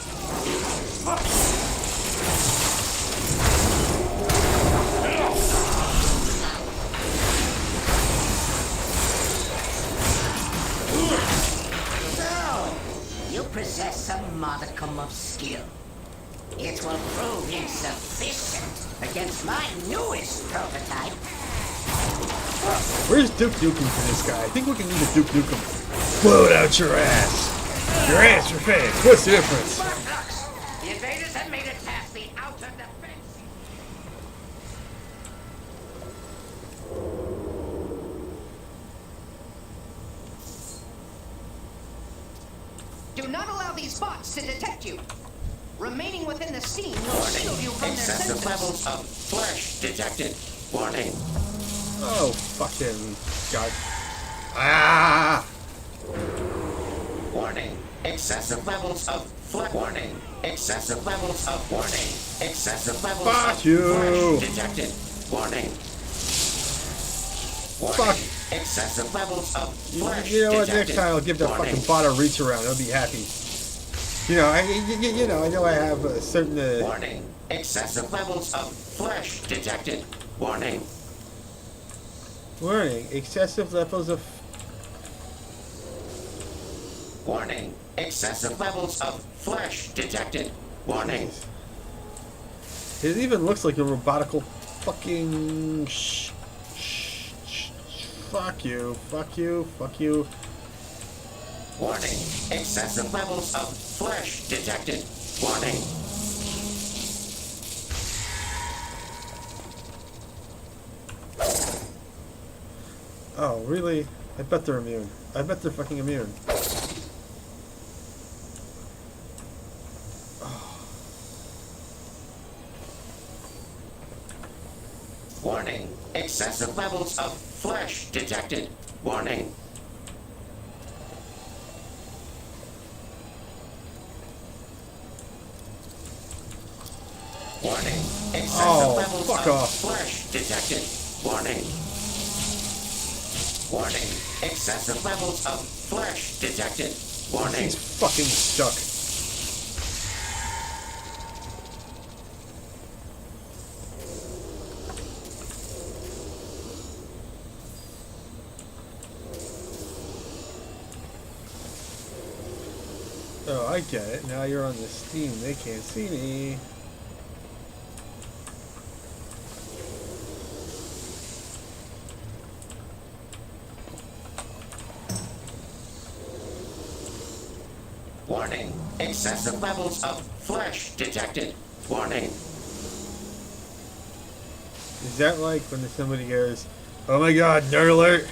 So, you possess some modicum of skill. It will prove insufficient against my newest prototype. Where's Duke Nukem for this guy? I think we can use a Duke Nukem. Blow it out your ass. Your ass or face. What's the difference? The invaders have made it past the outer defense. Do not allow these bots to detect you. Remaining within the scene will shield you from their Excessive senses. levels of flesh detected. Warning. Oh, fucking God. Ah! Warning. Excessive levels of flesh. Warning. Excessive levels of warning. Excessive levels Fuck of you. flesh detected. Warning. Fuck. Excessive levels of flesh You know what? detected. Next time I'll give that Warning. fucking bot a reach around. I'll be happy. You know, I know I have a certain. Warning. Excessive levels of flesh detected. Warning. Warning. Excessive levels of. Warning. Excessive levels of flesh detected. Warning. It even looks like a robotical fucking. Fuck you. Fuck you. Fuck you. Warning. Excessive levels of flesh detected. Warning. Oh, really? I bet they're immune. I bet they're fucking immune. Warning. Excessive levels of flesh detected. Warning. Warning. Excessive Oh, levels fuck of off. flesh detected. Warning. Warning. Excessive levels of flesh detected. Warning. He's fucking stuck. Oh, I get it. Now you're on the Steam. They can't see me. Warning. Excessive levels of flesh detected. Warning. Is that like when somebody goes, "Oh my God, nerd alert"?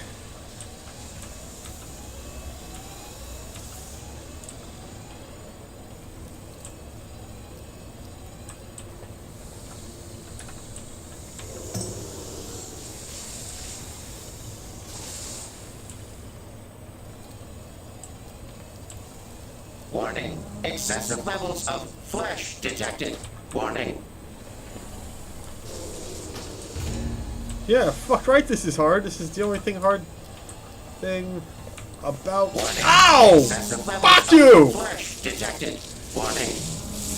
Warning. Excessive levels of flesh detected. Warning. Yeah, fuck right. This is hard. This is the only thing hard thing about. Warning. Ow! Excessive levels Fuck of you! flesh detected. Warning.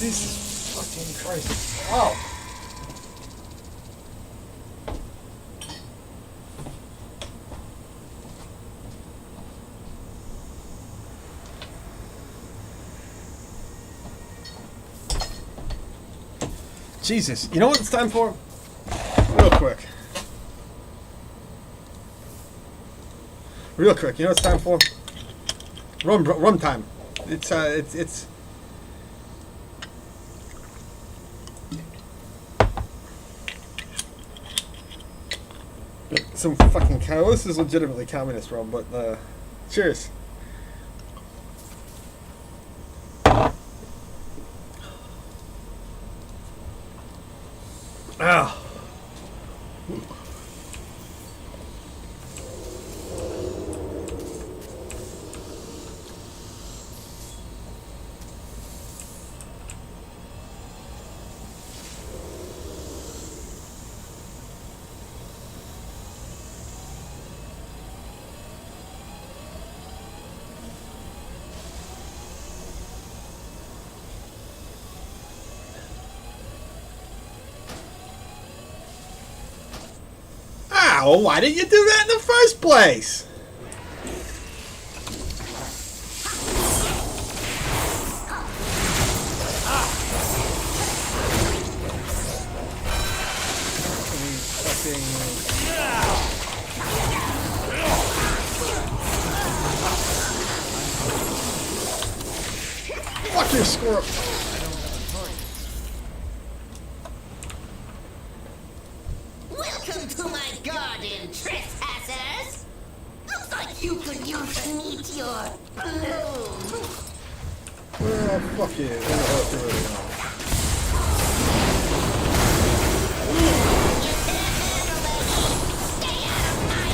Jesus fucking Christ! Oh. Jesus, you know what it's time for? Real quick. You know what it's time for? Rum time. It's some fucking cow. This is legitimately communist Rome, but cheers. Ah. Ow, why didn't you do that in the first place? Fuck your squirrel. Welcome to my garden, trespassers! Looks like you could use to meet your bloom. Well, fuck you. Where the hell is it really going? You can't handle the heat! Stay out of my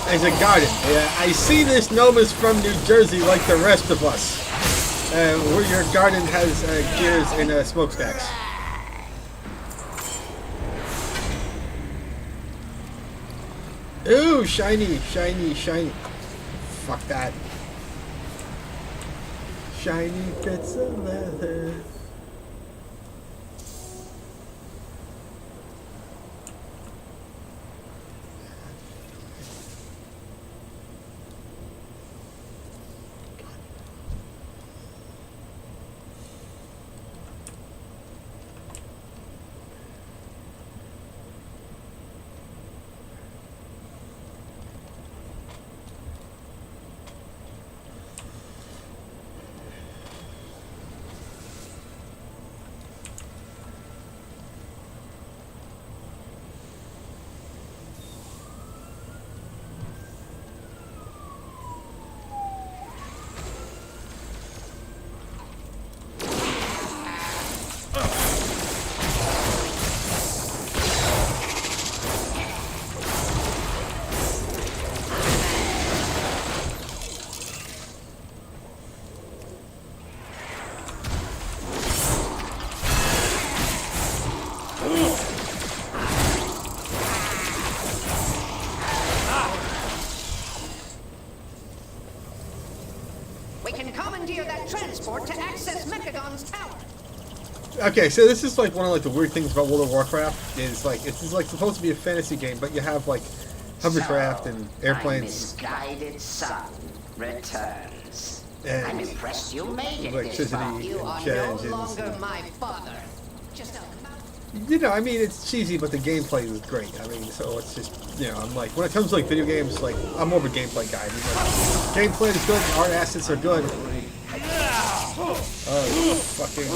As a garden. Yeah, I see this gnome is from New Jersey like the rest of us. Where your garden has gears and smokestacks. Ooh, shiny, shiny, shiny. Fuck that. Shiny bits of leather. We can commandeer that transport to access Mechadon's tower. Okay, so this is like one of like the weird things about World of Warcraft is like it's like supposed to be a fantasy game, but you have like hovercraft and My airplanes. misguided son returns. And I'm impressed you made it this electricity. far. You are Jet no engines. longer my father. Just a You know, I mean, it's cheesy, but the gameplay is great. I mean, so it's just, you know, I'm like, when it comes to like video games, like, I'm more of a gameplay guy. I mean, like, gameplay is good, art assets are good. Oh, fucking.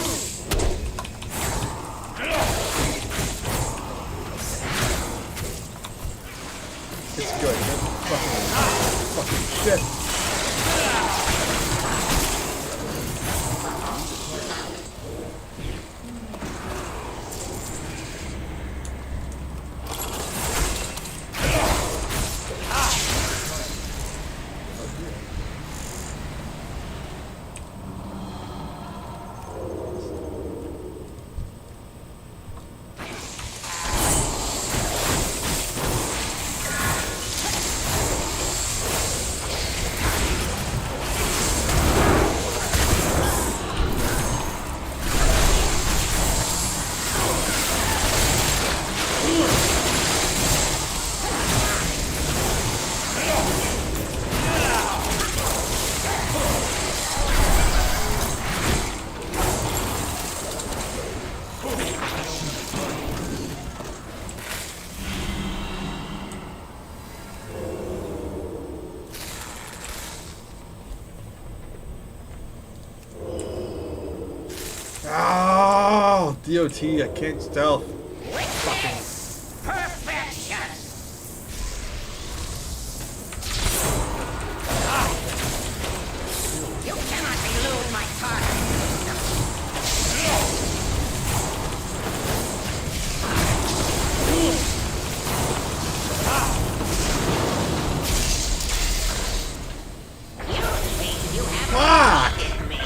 It's good. Fucking shit. DOT. I can't stealth. Witness perfection. You cannot elude my target. You think you have targeted me?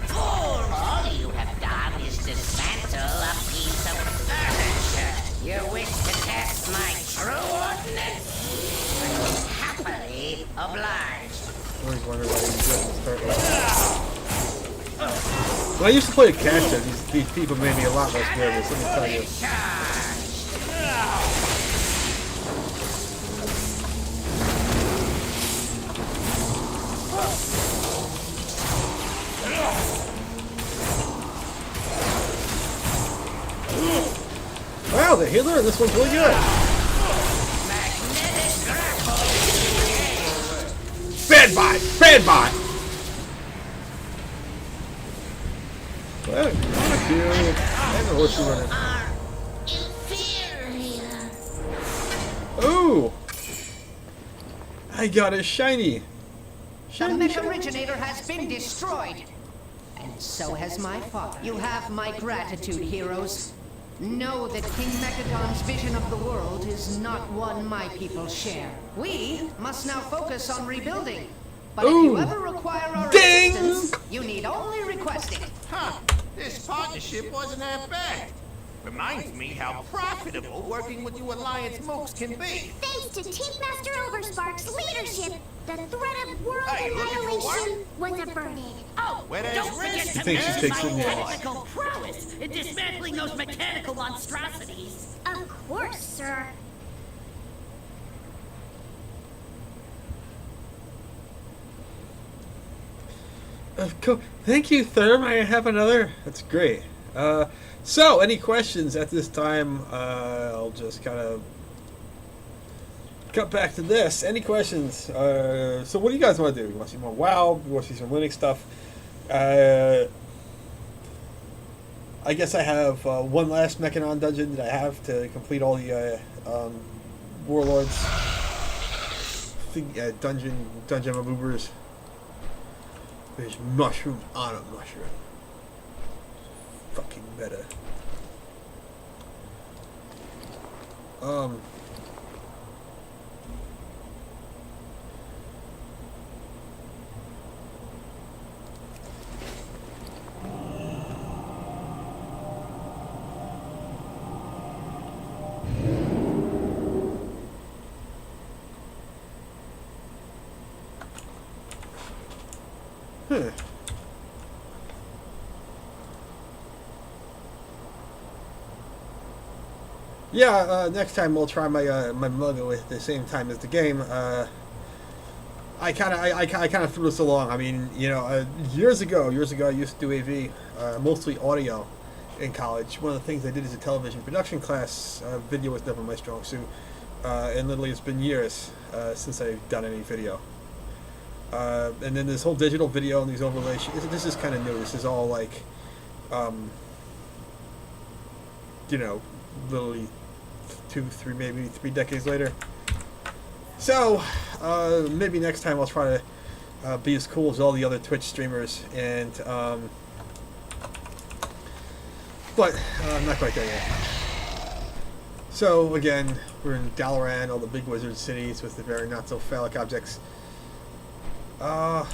Fool! All you have done is dismantle a piece of furniture. You wish to test my true ordnance? Happily obliged. I always wonder why you didn't start with. When I used to play Cassia, these people made me a lot less nervous, let me tell you. Wow, the healer in this one's really good. Bad bot! Bad bot! Well, I know what you're running. Ooh! I got a shiny! The mech originator has been destroyed. And so has my father. You have my gratitude, heroes. Know that King Megadon's vision of the world is not one my people share. We must now focus on rebuilding. But if you ever require our assistance, you need only request it. Huh. This partnership wasn't that bad. Reminds me how profitable working with you Alliance mooks can be. Thanks to Team Master Overspark's leadership, the threat of world Hey, looking for annihilation was averted. Oh, Where there's don't forget risk, to thinks she mention takes my the nails. technical prowess in dismantling those mechanical monstrosities. Of course, sir. Thank you, Therm. I have another. That's great. So, any questions at this time? I'll just kind of cut back to this. Any questions? So, what do you guys want to do? You want to see more WoW? You want to see some Linux stuff? I guess I have one last Mechanon dungeon that I have to complete all the Warlords dungeon of Ubers. There's mushrooms on a mushroom. Fucking meta. Yeah, next time we'll try my my mother at the same time as the game. I kind of threw this along. I mean, you know, years ago I used to do AV, mostly audio, in college. One of the things I did is a television production class. Video was never my strong suit, and literally it's been years since I've done any video. And then this whole digital video and these overlays. This is kind of new. This is all like, you know, literally 2, 3, maybe 3 decades later. So, maybe next time I'll try to be as cool as all the other Twitch streamers, and but I'm not quite there yet. So again, we're in Dalaran, all the big wizard cities with the very not so phallic objects. Portal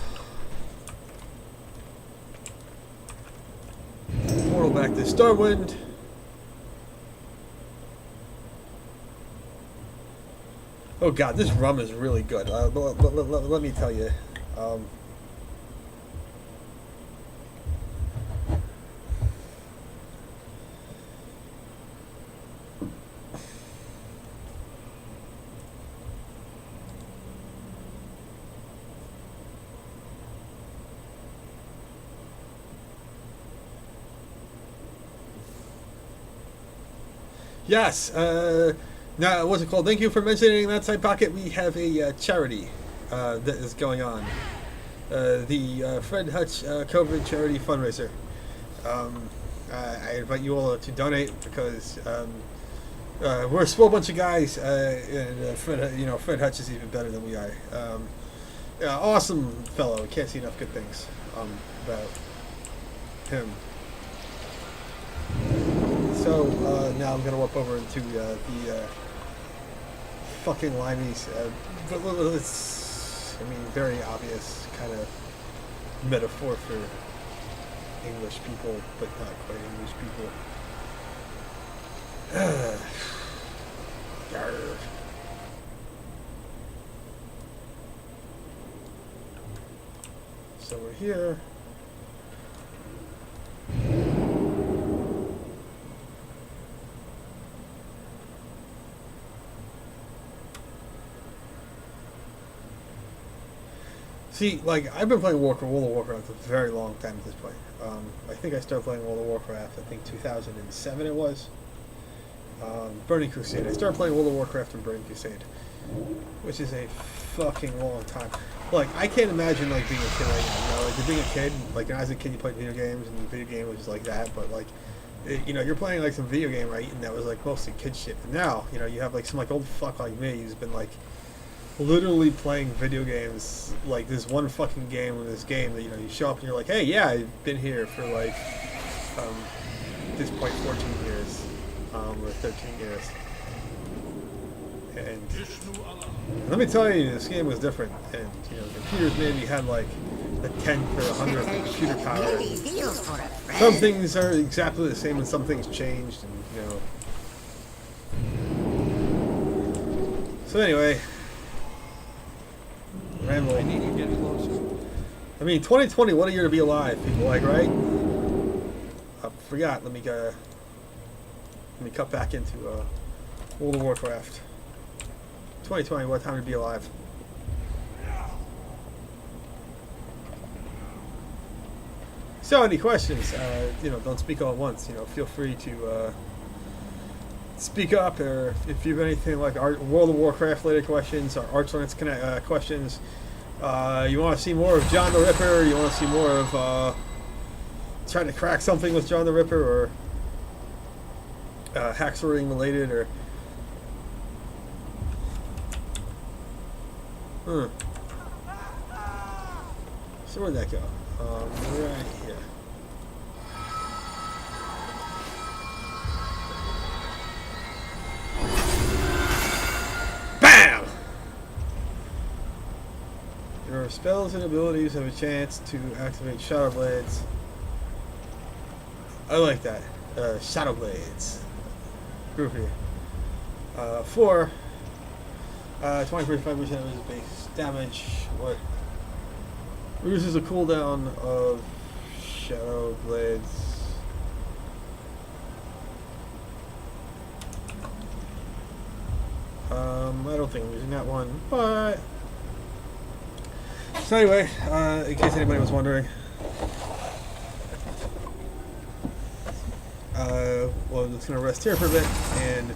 back to Starwind. Oh god, this rum is really good. Let me tell you. Yes, now, what's it called? Thank you for mentioning that, Side Pocket. We have a charity that is going on. The Fred Hutch COVID charity fundraiser. I invite you all to donate because we're a small bunch of guys, and Fred Hutch is even better than we are. Yeah, awesome fellow. Can't see enough good things about him. So now I'm gonna warp over into the fucking limeys. But it's, I mean, very obvious kind of metaphor for English people, but not quite English people. Yarr. So we're here. See, like, I've been playing World of Warcraft a very long time at this point. I think I started playing World of Warcraft, I think 2007 it was. Burning Crusade. I started playing World of Warcraft and Burning Crusade, which is a fucking long time. Like, I can't imagine, like, being a kid right now. You know, like, being a kid, like, as a kid you played video games, and the video game was like that, but, like, you know, you're playing, like, some video game, right, and that was, like, mostly kid shit. And now, you know, you have, like, some, like, old fuck like me who's been, like, literally playing video games, like this one fucking game with this game that, you know, you show up and you're like, hey, yeah, I've been here for like at this point 14 years or 13 years, and let me tell you, this game was different, and you know, computers maybe had like a 10th or 100th of computer power. Some things are exactly the same and some things changed, and you know. So anyway, ramble. I need to get closer. I mean, 2020, what a year to be alive, people, like, right? I forgot, let me cut back into World of Warcraft. 2020, what a time to be alive. So, any questions? You know, don't speak all at once. You know, feel free to speak up, or if you have anything like World of Warcraft related questions or Archvile questions. You want to see more of John the Ripper? You want to see more of trying to crack something with John the Ripper, or hacksorting related, or so where'd that go? Right here. Bam! Your spells and abilities have a chance to activate Shadow Blades. I like that. Shadow Blades. Groovy. 4. 25% of his base damage. What? Reduces a cooldown of Shadow Blades. I don't think I'm using that one, but so anyway, in case anybody was wondering, well, I'm just gonna rest here for a bit, and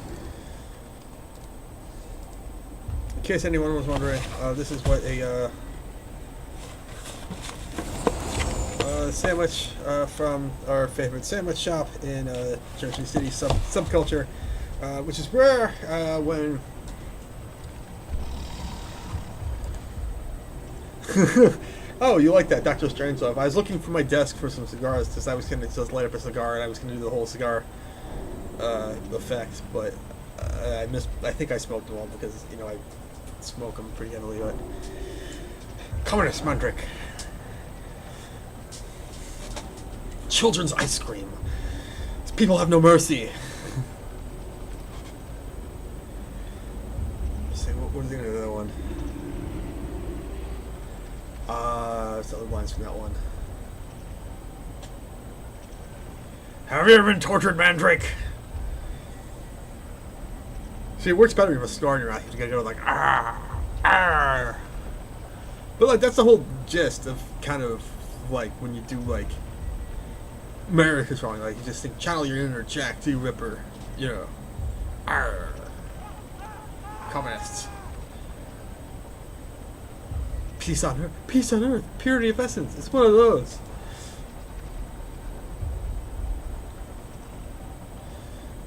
in case anyone was wondering, this is what a sandwich from our favorite sandwich shop in Jersey City subculture, which is where when oh, you like that, Dr. Strangelove. I was looking for my desk for some cigars because I was going to just light up a cigar and I was going to do the whole cigar effect, but I think I smoked them all because, you know, I smoke them pretty heavily. But Communist Mandrick. Children's ice cream. These people have no mercy. Let's see, what are they going to do with that one? It's other lines from that one. Have you ever been tortured, Mandrake? See, it works better when you have a scar in your eye. You gotta go like, ah. But, like, that's the whole gist of kind of, like, when you do, like, memory controlling. Like, you just think, channel your inner Jack T. Ripper. You know. Arr. Communists. Peace on earth, purity of essence. It's one of those.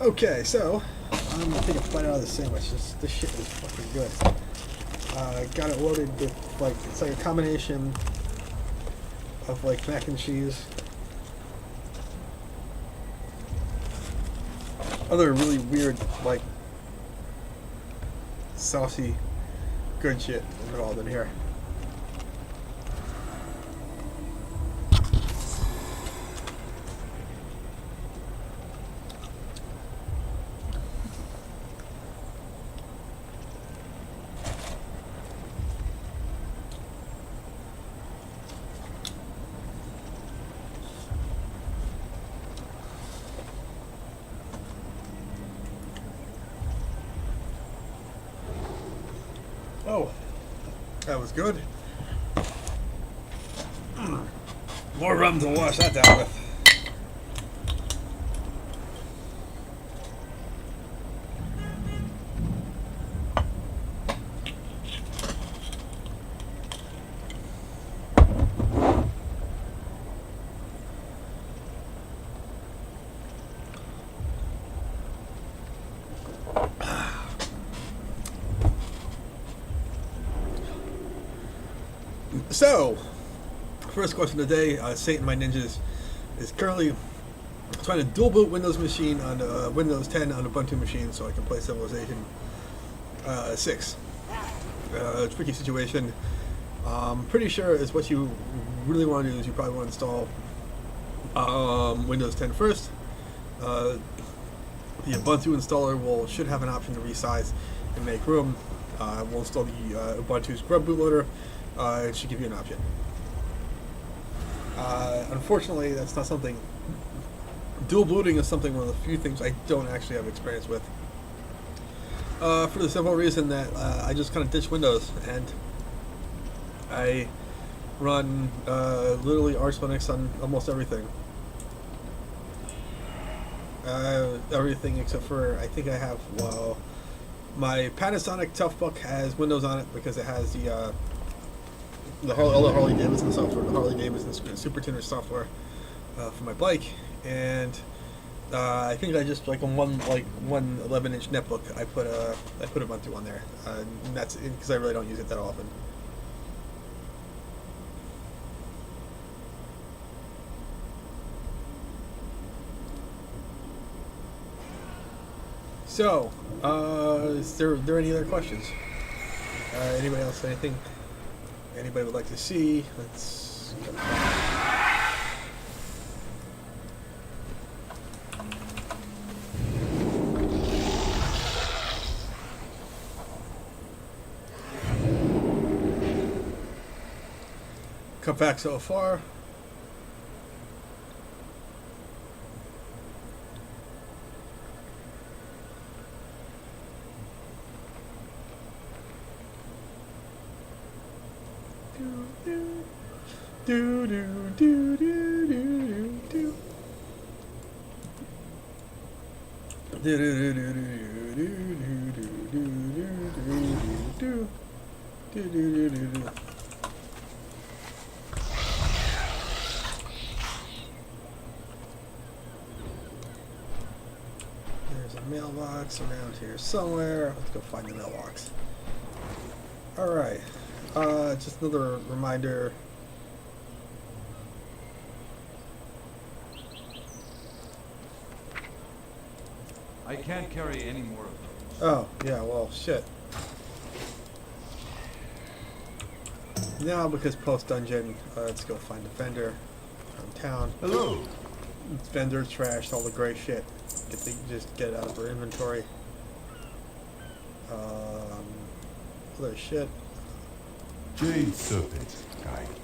Okay, so I'm gonna take a bite out of the sandwich. This shit is fucking good. Got it loaded with like it's like a combination of like mac and cheese, other really weird like saucy good shit involved in here. Oh, that was good. More rum to wash that down with. So, first question of the day, Satan My Ninjas is currently trying to dual boot Windows machine on Windows 10 on Ubuntu machine so I can play Civilization 6. Tricky situation. Pretty sure is what you really want to do is you probably want to install Windows 10 first. The Ubuntu installer should have an option to resize and make room. We'll install the Ubuntu's Grub bootloader. It should give you an option. Unfortunately, that's not something. Dual booting is something, one of the few things I don't actually have experience with. For the simple reason that I just kind of ditch Windows and I run literally Arch Linux on almost everything. Everything except for I think I have my Panasonic Toughbook has Windows on it because it has all the Harley Davidson software, the Harley Davidson Super Tuner software for my bike, and I think I just like on one 11-inch netbook I put Ubuntu on there, and that's because I really don't use it that often. So, is there any other questions? Anybody else? Anything? Anybody would like to see? Let's go. Come back so far. Do do do do do do do. Do do do do do do do do do. There's a mailbox around here somewhere. Let's go find the mailbox. All right. Just another reminder. I can't carry any more of those. Oh, yeah, well, shit. Now, because post-dungeon, let's go find a vendor from town. Hello. Vendor trashed all the gray shit. Just get it out of our inventory. Other shit. Jade Serpent, guide me.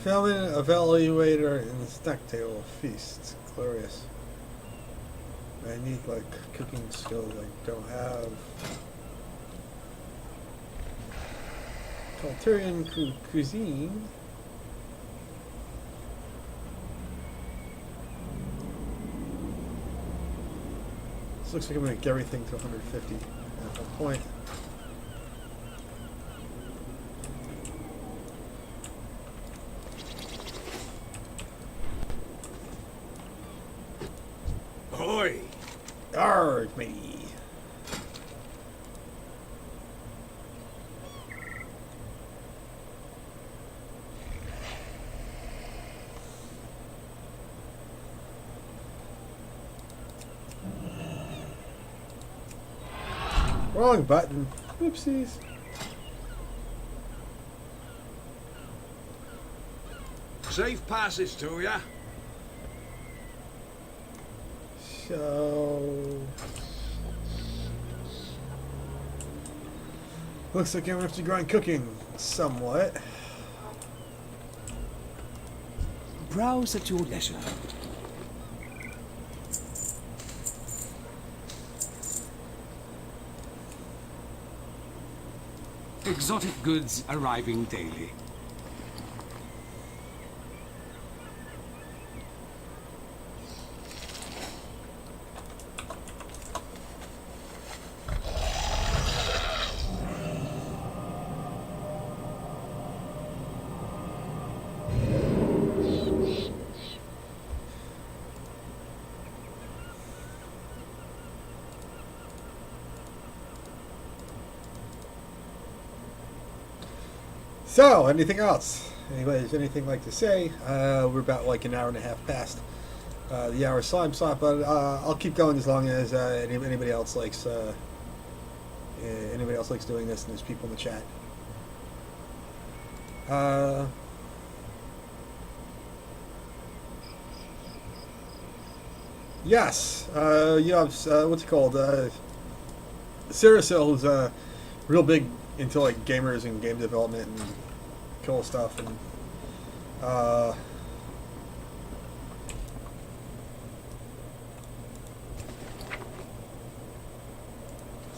Found an evaluator in the snack table. Feast. Glorious. I need, like, cooking skills I don't have. Calterian cuisine. This looks like I'm going to get everything to 150 at one point. Ahoy! Arg, matey. Wrong button. Oopsies. Safe passage to ya. So... looks like I'm gonna have to grind cooking somewhat. Browse at your leisure. Exotic goods arriving daily. So, anything else? Anybody has anything like to say? We're about like an hour and a half past the hour slime slot, but I'll keep going as long as anybody else likes doing this, and there's people in the chat. Yes, you know, what's it called? Cyril is real big into like gamers and game development and cool stuff, and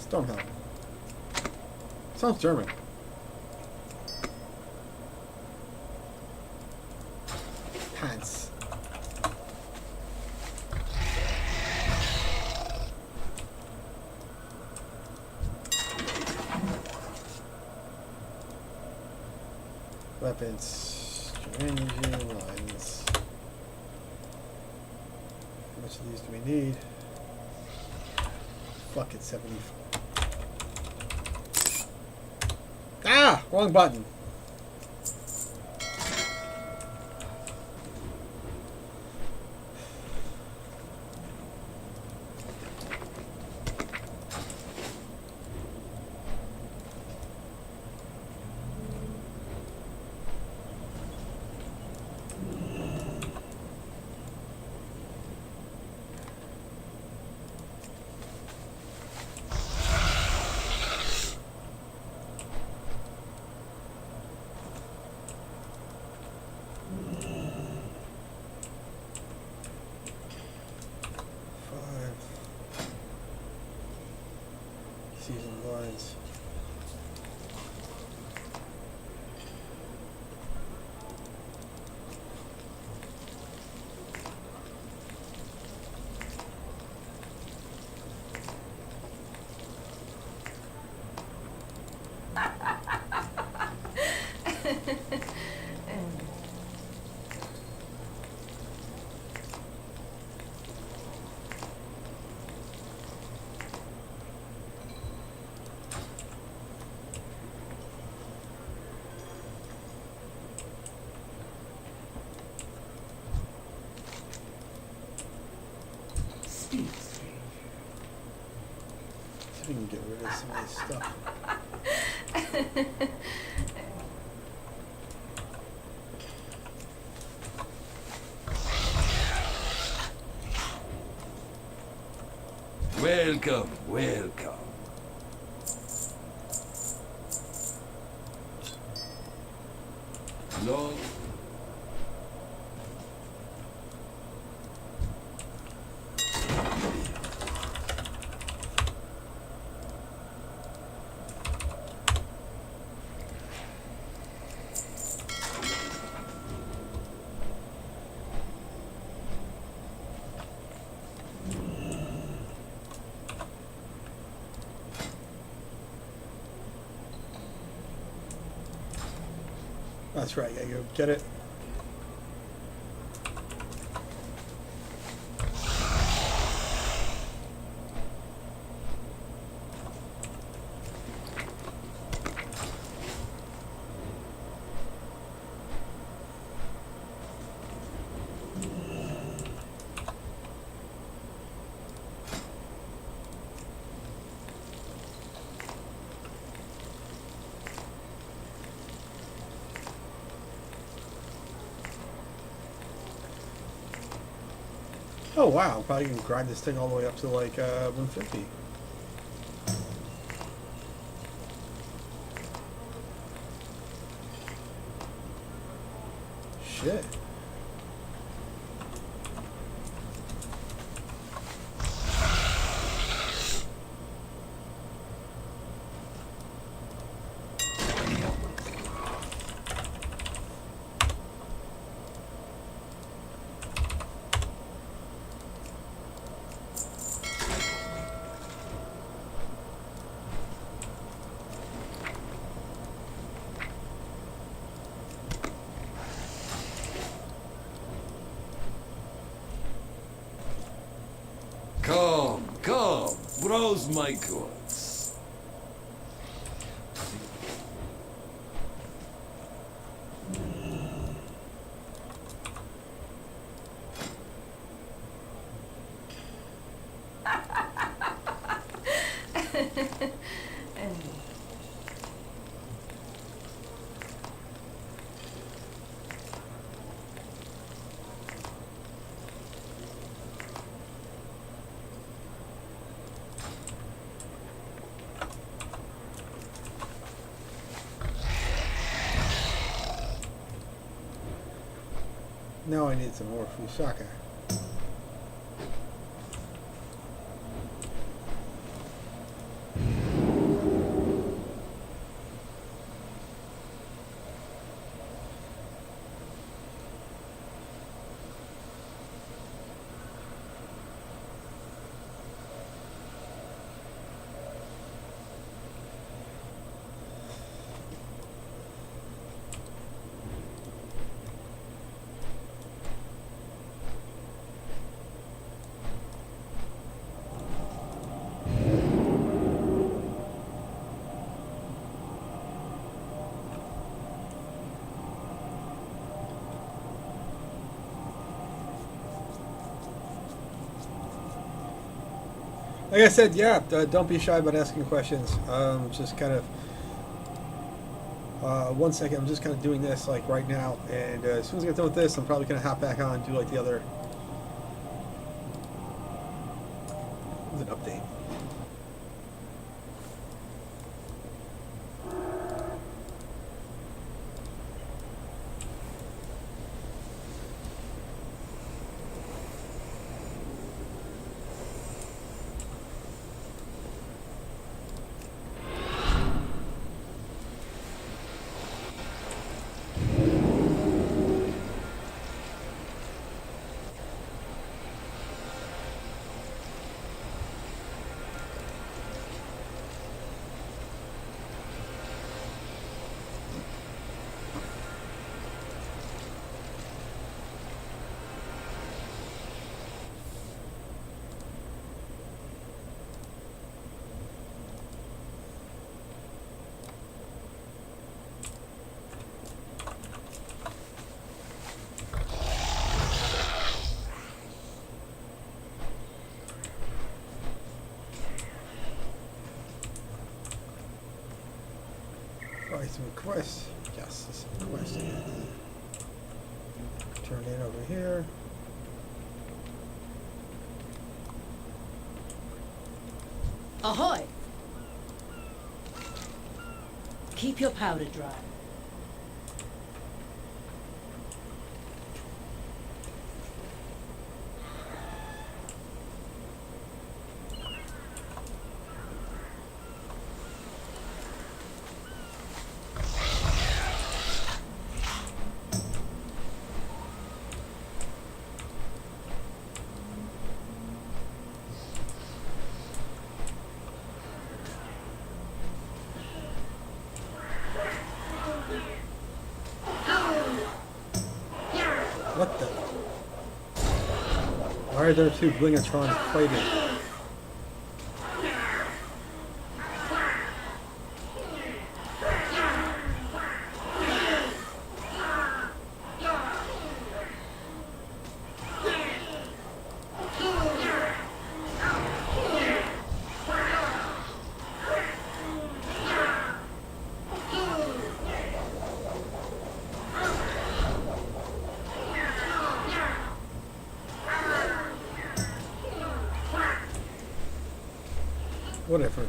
Stormhell. Sounds German. Pants. Weapons. Energy lines. How much of these do we need? Fuck it, 74. Ah! Wrong button. Season lines. See if we can get rid of some of this stuff. Welcome, welcome. Long. That's right, yeah, go get it. Oh wow, I'm probably gonna grind this thing all the way up to like 150. Shit. Come, browse my goods. Now I need some more Fusaka. Like I said, yeah, don't be shy about asking questions. Just kind of, 1 second, I'm just kind of doing this like right now, and as soon as I get done with this, I'm probably going to hop back on and do like the other. An update. Some requests. Yes, this is a request again. Turn it over here. Ahoy! Keep your powder dry. What the? Why are there two Blingatrons fighting? Whatever.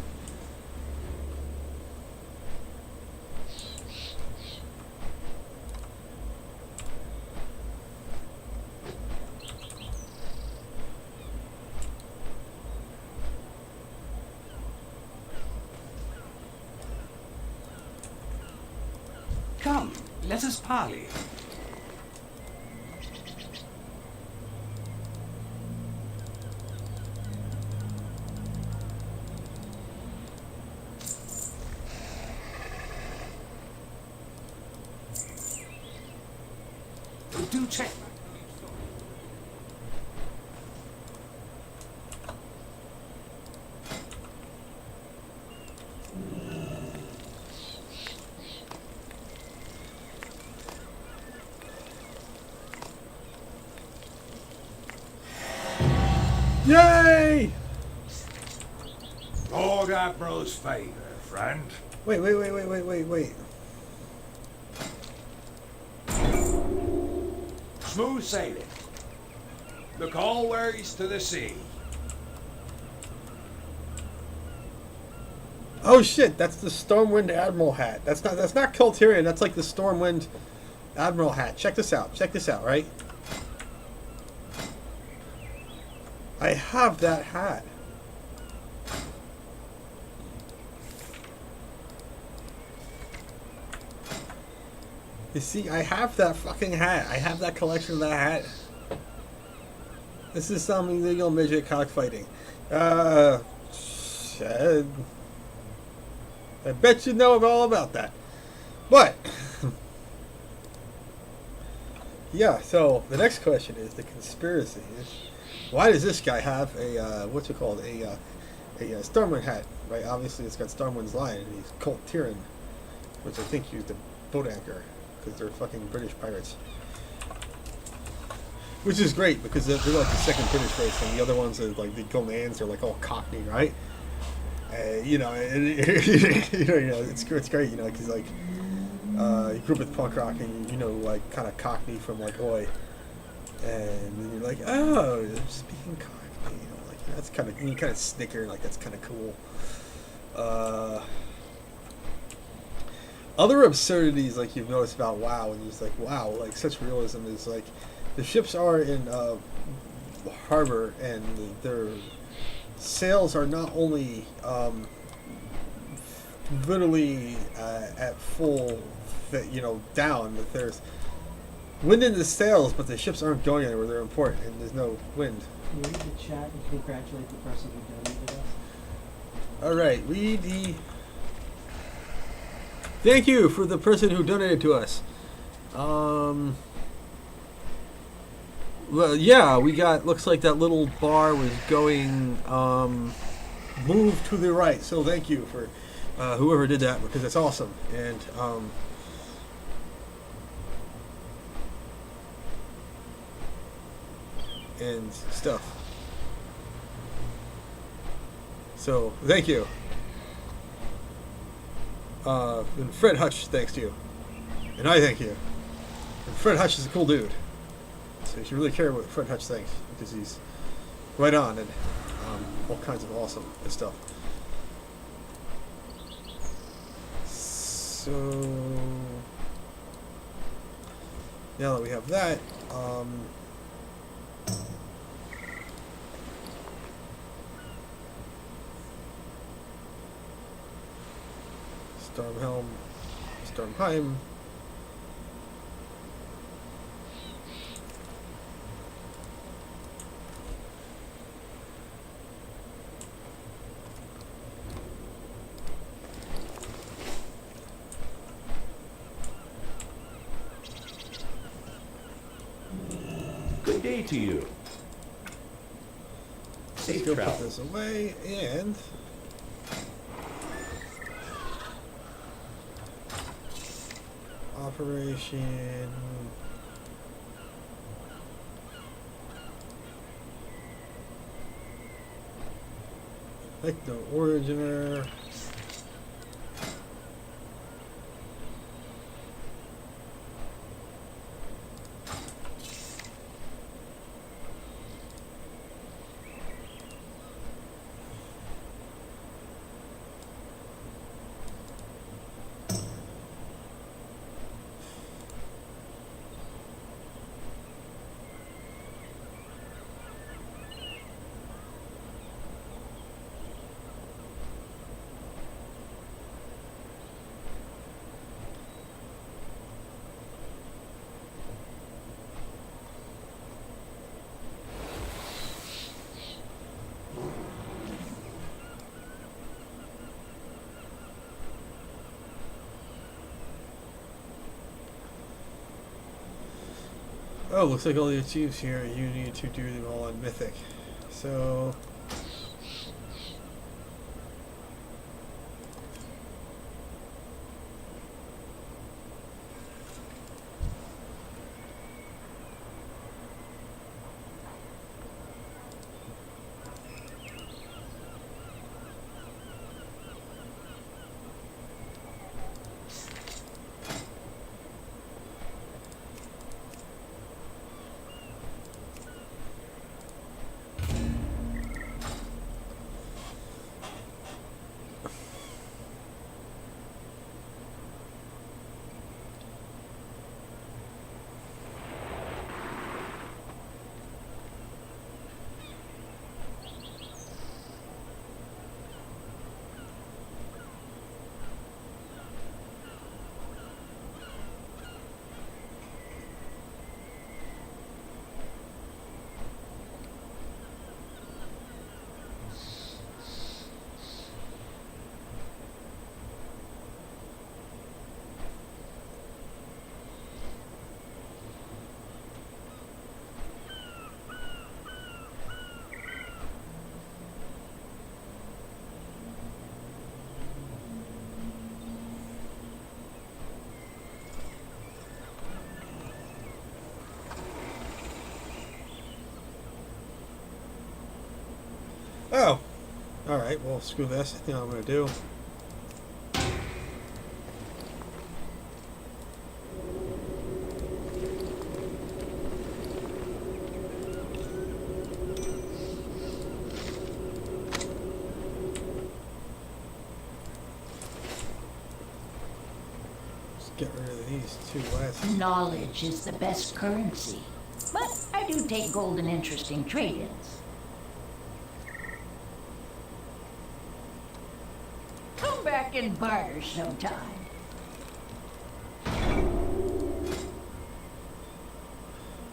Come, let us parley. Do check. Yay! Lord Admiral's favor, friend. Wait. Smooth sailing. Look always to the sea. Oh shit, that's the Stormwind Admiral hat. That's not Keltirian, that's like the Stormwind Admiral hat. Check this out, right? I have that hat. You see, I have that fucking hat. I have that collection of that hat. This is some illegal midget cockfighting. Shit. I bet you know all about that. But, yeah, so the next question is the conspiracy. Why does this guy have a, what's it called, a Stormwind hat, right? Obviously it's got Stormwind's line, and he's Colt Tyrann, which I think used a boat anchor, because they're fucking British pirates. Which is great, because they're like the second British race, and the other ones are like the Gomans are like all Cockney, right? You know, it's great, you know, because like you grew up with punk rock, and you know, like kind of Cockney from like Oi, and then you're like, oh, they're speaking Cockney, you know, like that's kind of, you kind of snicker, like that's kind of cool. Other absurdities like you've noticed about WoW, and you're just like, wow, like such realism is like the ships are in harbor, and their sails are not only literally at full, you know, down, but there's wind in the sails, but the ships aren't going anywhere. They're in port, and there's no wind. Can you read the chat and congratulate the person who donated us? All right, read the. Thank you for the person who donated to us. Well, yeah, we got, looks like that little bar was going, move to the right. So thank you for whoever did that, because it's awesome. And stuff. So thank you. And Fred Hutch thanks you. And I thank you. And Fred Hutch is a cool dude. So you should really care what Fred Hutch thinks, because he's right on and all kinds of awesome stuff. So now that we have that, Stormhelm, Stormheim. Good day to you. Let's Safe go travel. put this away, and operation. Like the originer. Oh, looks like all the achieves here, you need to do them all on Mythic. So... Oh! Alright, well, screw this. I think I'm gonna do. Just get rid of these two last. Knowledge is the best currency. But I do take gold in interesting trade-ins. Come back and barter sometime.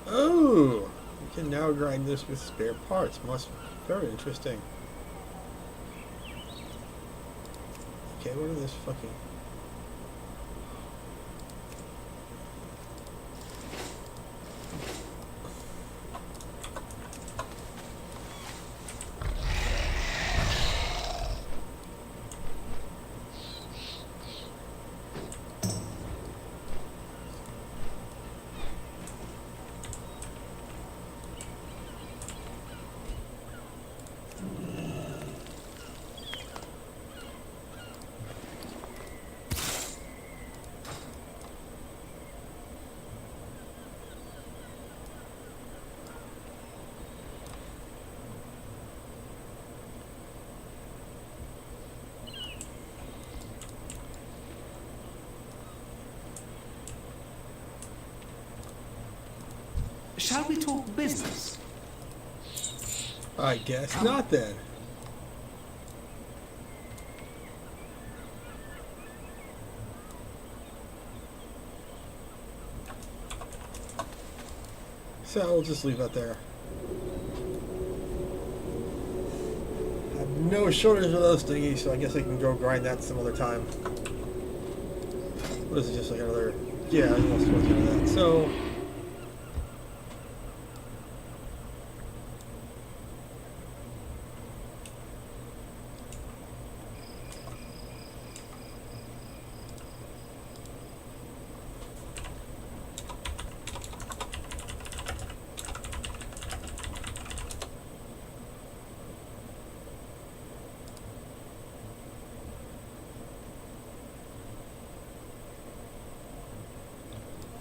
Oh! You can now grind this with spare parts. Must be very interesting. Okay, what are this fucking... Shall we talk business? I guess not then. So we'll just leave that there. I have no shortage of those thingies, so I guess I can go grind that some other time. What is it, just like another... Yeah, I almost was into that. So...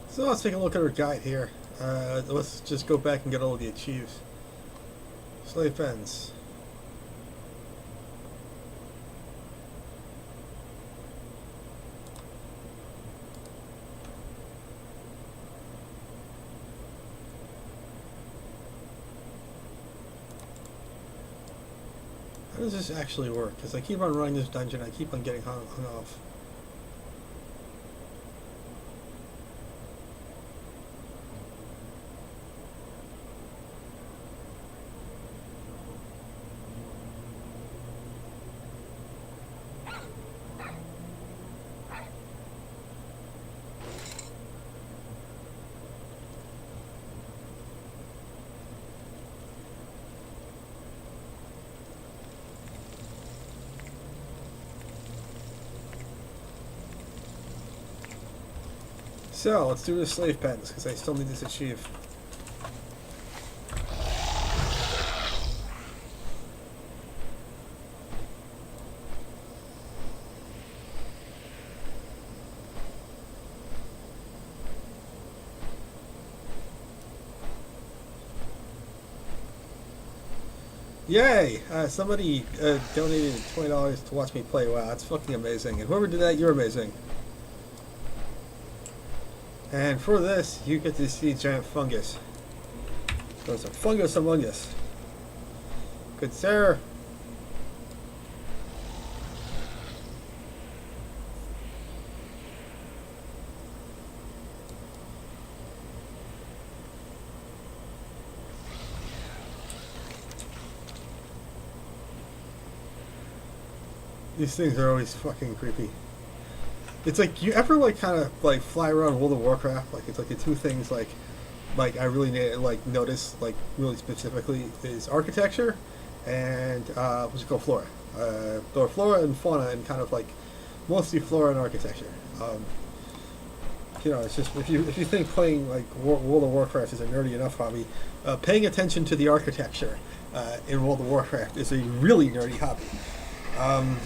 So let's take a look at our guide here. Let's just go back and get all of the achieves. Slave pens. How does this actually work? Because I keep on running this dungeon, I keep on getting hung off. So let's do the slave pens because I still need this achieved. Yay! Somebody donated $20 to watch me play. Wow, that's fucking amazing. And whoever did that, you're amazing. And for this, you get to see giant fungus. There's a fungus among us. Good sir. These things are always fucking creepy. It's like, you ever like kind of like fly around World of Warcraft? Like it's like the two things like I really notice like really specifically is architecture and what's it called, flora. Or flora and fauna, and kind of like mostly flora and architecture. You know, it's just if you think playing like World of Warcraft is a nerdy enough hobby, paying attention to the architecture in World of Warcraft is a really nerdy hobby.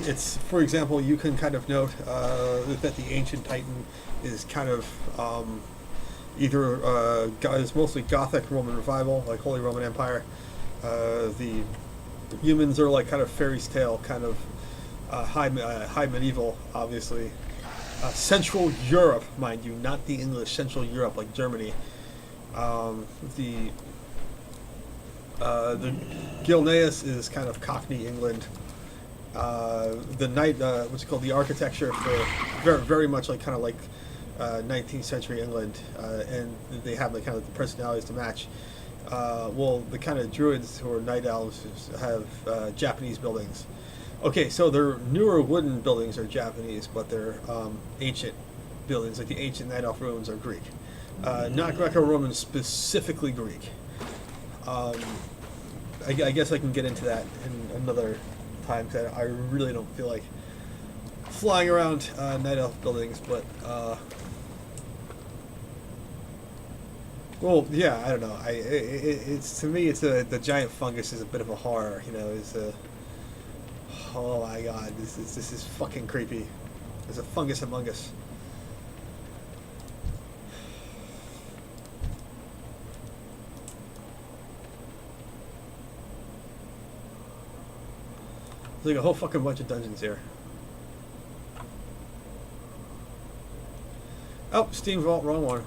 It's, for example, you can kind of note that the ancient Titan is kind of either is mostly Gothic Roman Revival, like Holy Roman Empire. The humans are like kind of fairy's tale, kind of high medieval, obviously. Central Europe, mind you, not the English. Central Europe, like Germany. The Gilneas is kind of Cockney England. The night, what's it called, the architecture for very much like kind of like 19th century England, and they have like kind of the personalities to match. Well, the kind of druids who are night elves have Japanese buildings. Okay, so their newer wooden buildings are Japanese, but their ancient buildings, like the ancient night elf ruins, are Greek. Not Greco-Roman, specifically Greek. I guess I can get into that in another time, because I really don't feel like flying around night elf buildings, but well, yeah, I don't know. It's to me, it's the giant fungus is a bit of a horror, you know. Is a oh my god, this is fucking creepy. There's a fungus among us. There's like a whole fucking bunch of dungeons here. Oh, Steam Vault, wrong one.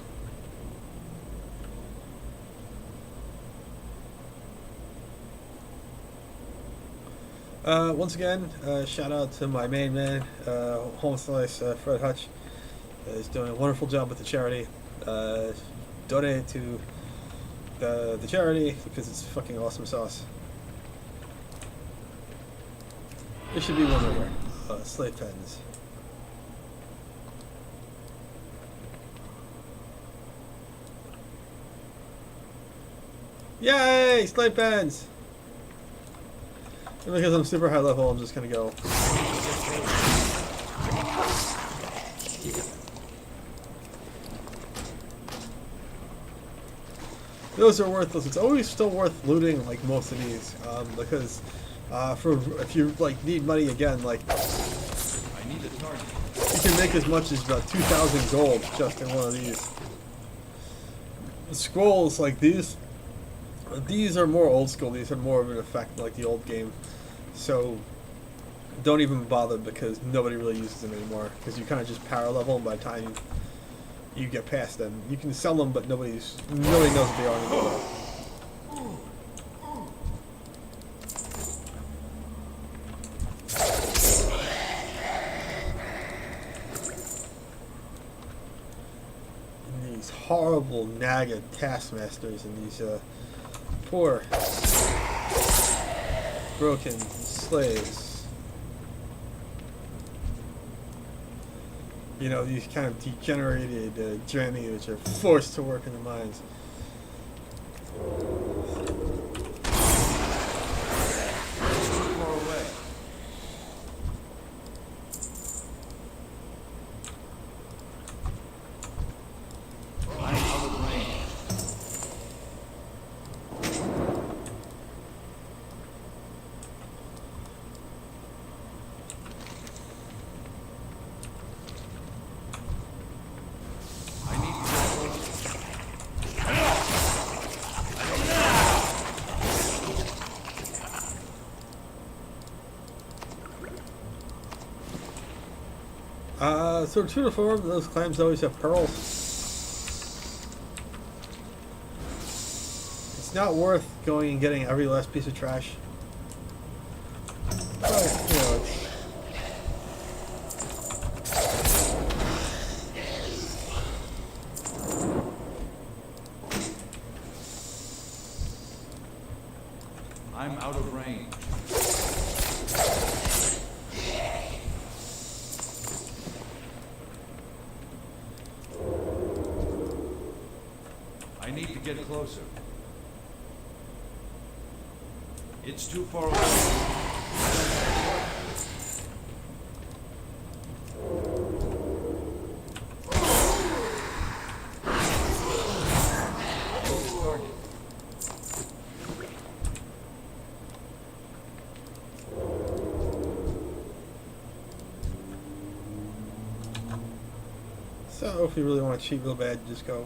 Once again, shout out to my main man, Home Slice, Fred Hutch. He's doing a wonderful job with the charity. Donate to the charity because it's fucking awesome sauce. There should be one over. Slave pens. Yay! Slave pens! And because I'm super high level, I'm just gonna go. Those are worthless. It's always still worth looting like most of these, because if you like need money again, like I need a target. you can make as much as about 2,000 gold just in one of these. The scrolls like these are more old school. These are more of an effect like the old game. So don't even bother because nobody really uses them anymore. Because you kind of just power level, and by the time you get past them, you can sell them, but nobody knows what they are anymore. And these horrible Naga taskmasters and these poor broken slaves. You know, these kind of degenerated journey which are forced to work in the mines. So true to form, those clams always have pearls. It's not worth going and getting every last piece of trash. But, you know, it's... I'm out of range. I need to get closer. It's too far away. So if you really want to cheat real bad, just go.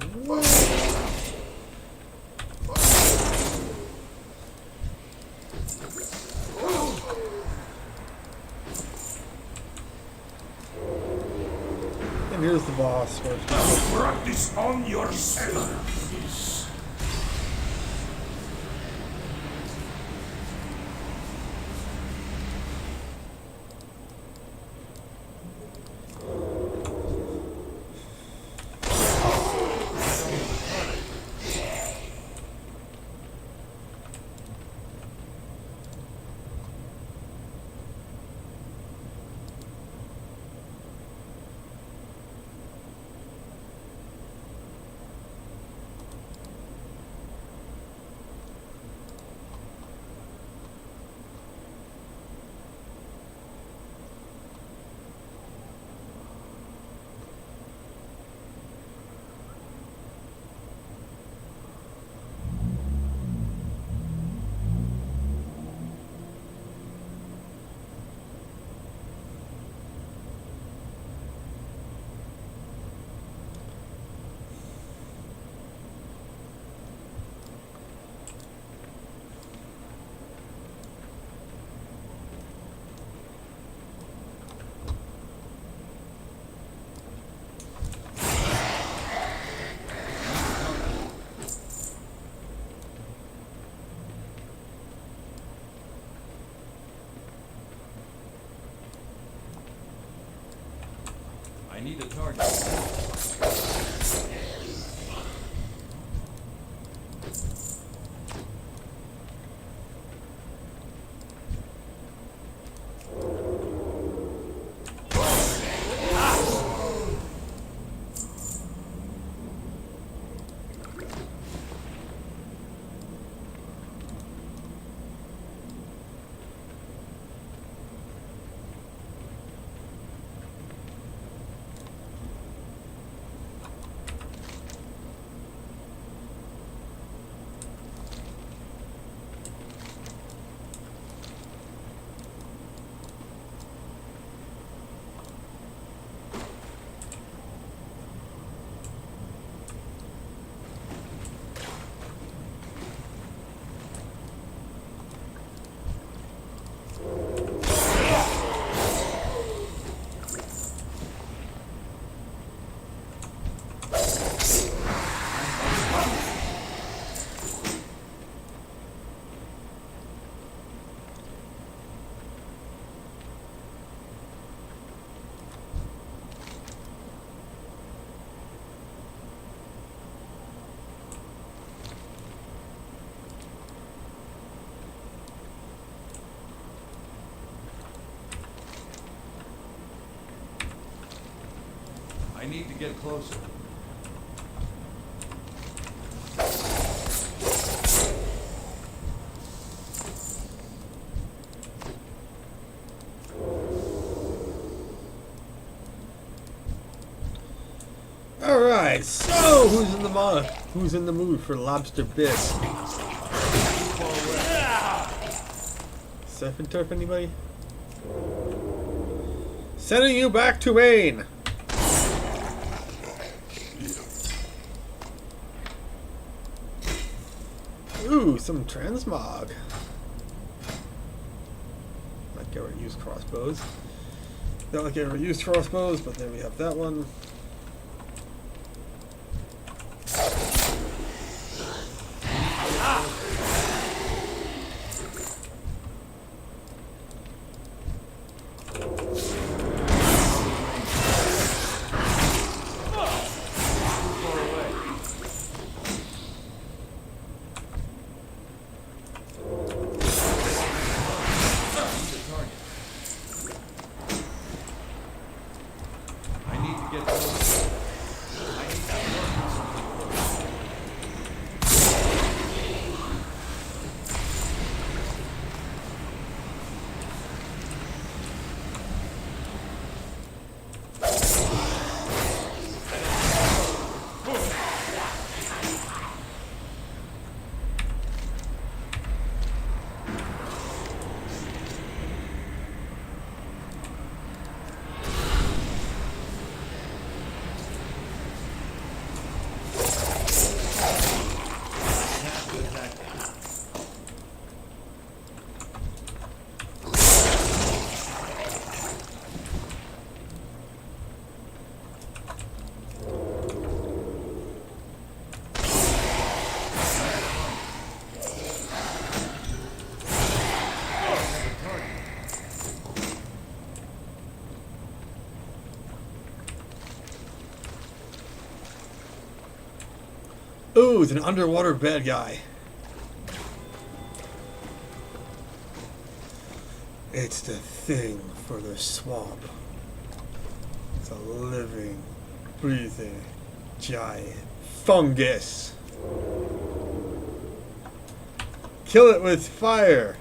And here's the boss. Practice on yourself. I need a target. I need to get closer. All right. So who's in the mood for lobster bisque? Surf and turf, anybody? Sending you back to Maine. Ooh, some transmog. Might go and use crossbows. Not like I ever used crossbows, but there we have that one. Ooh, it's an underwater bad guy. It's the thing for the swamp. It's a living, breathing, giant fungus. Kill it with fire.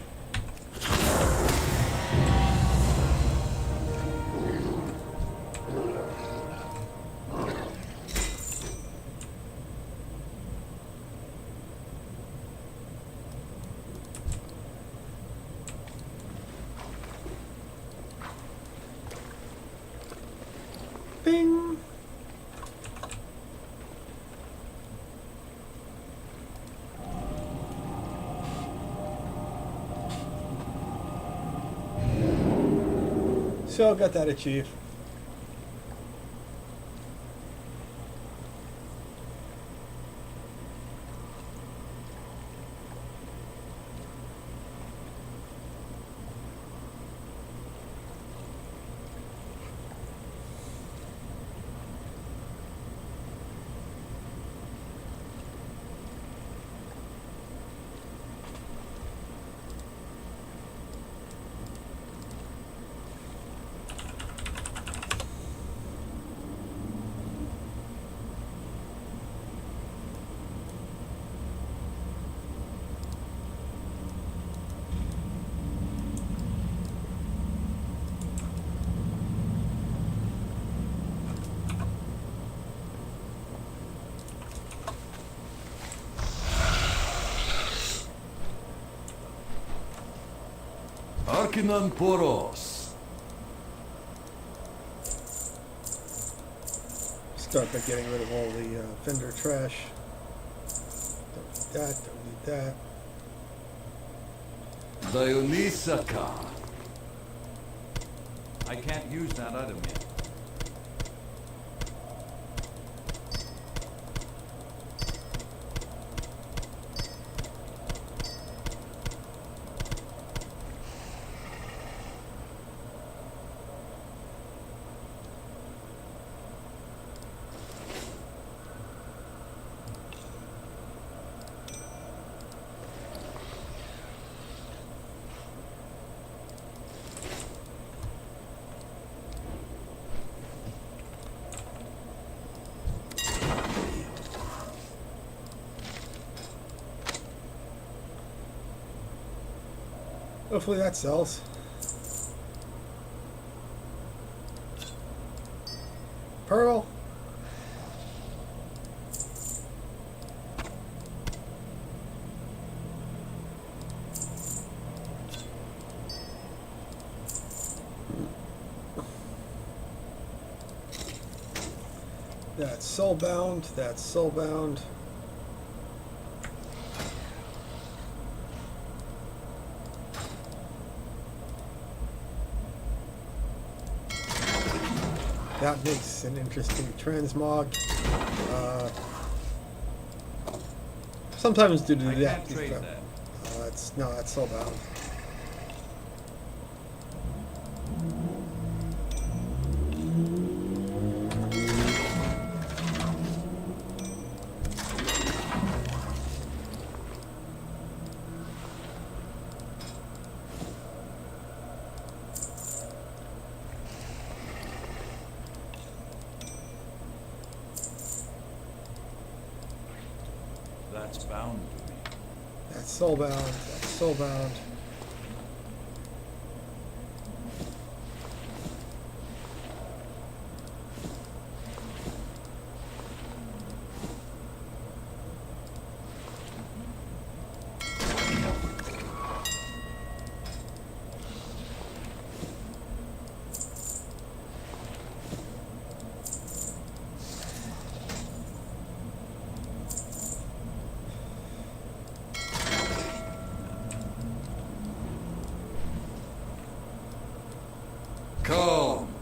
Bing. So got that achieved. Arkinan Poros. Start by getting rid of all the vendor trash. Don't need that, don't need that. Dionysaka. I can't use that item yet. Hopefully that sells. Pearl. That's soulbound. That's soulbound. That makes an interesting transmog. Sometimes due to the can't trade that. That's sold out. That's bound to me. That's soulbound. That's soulbound.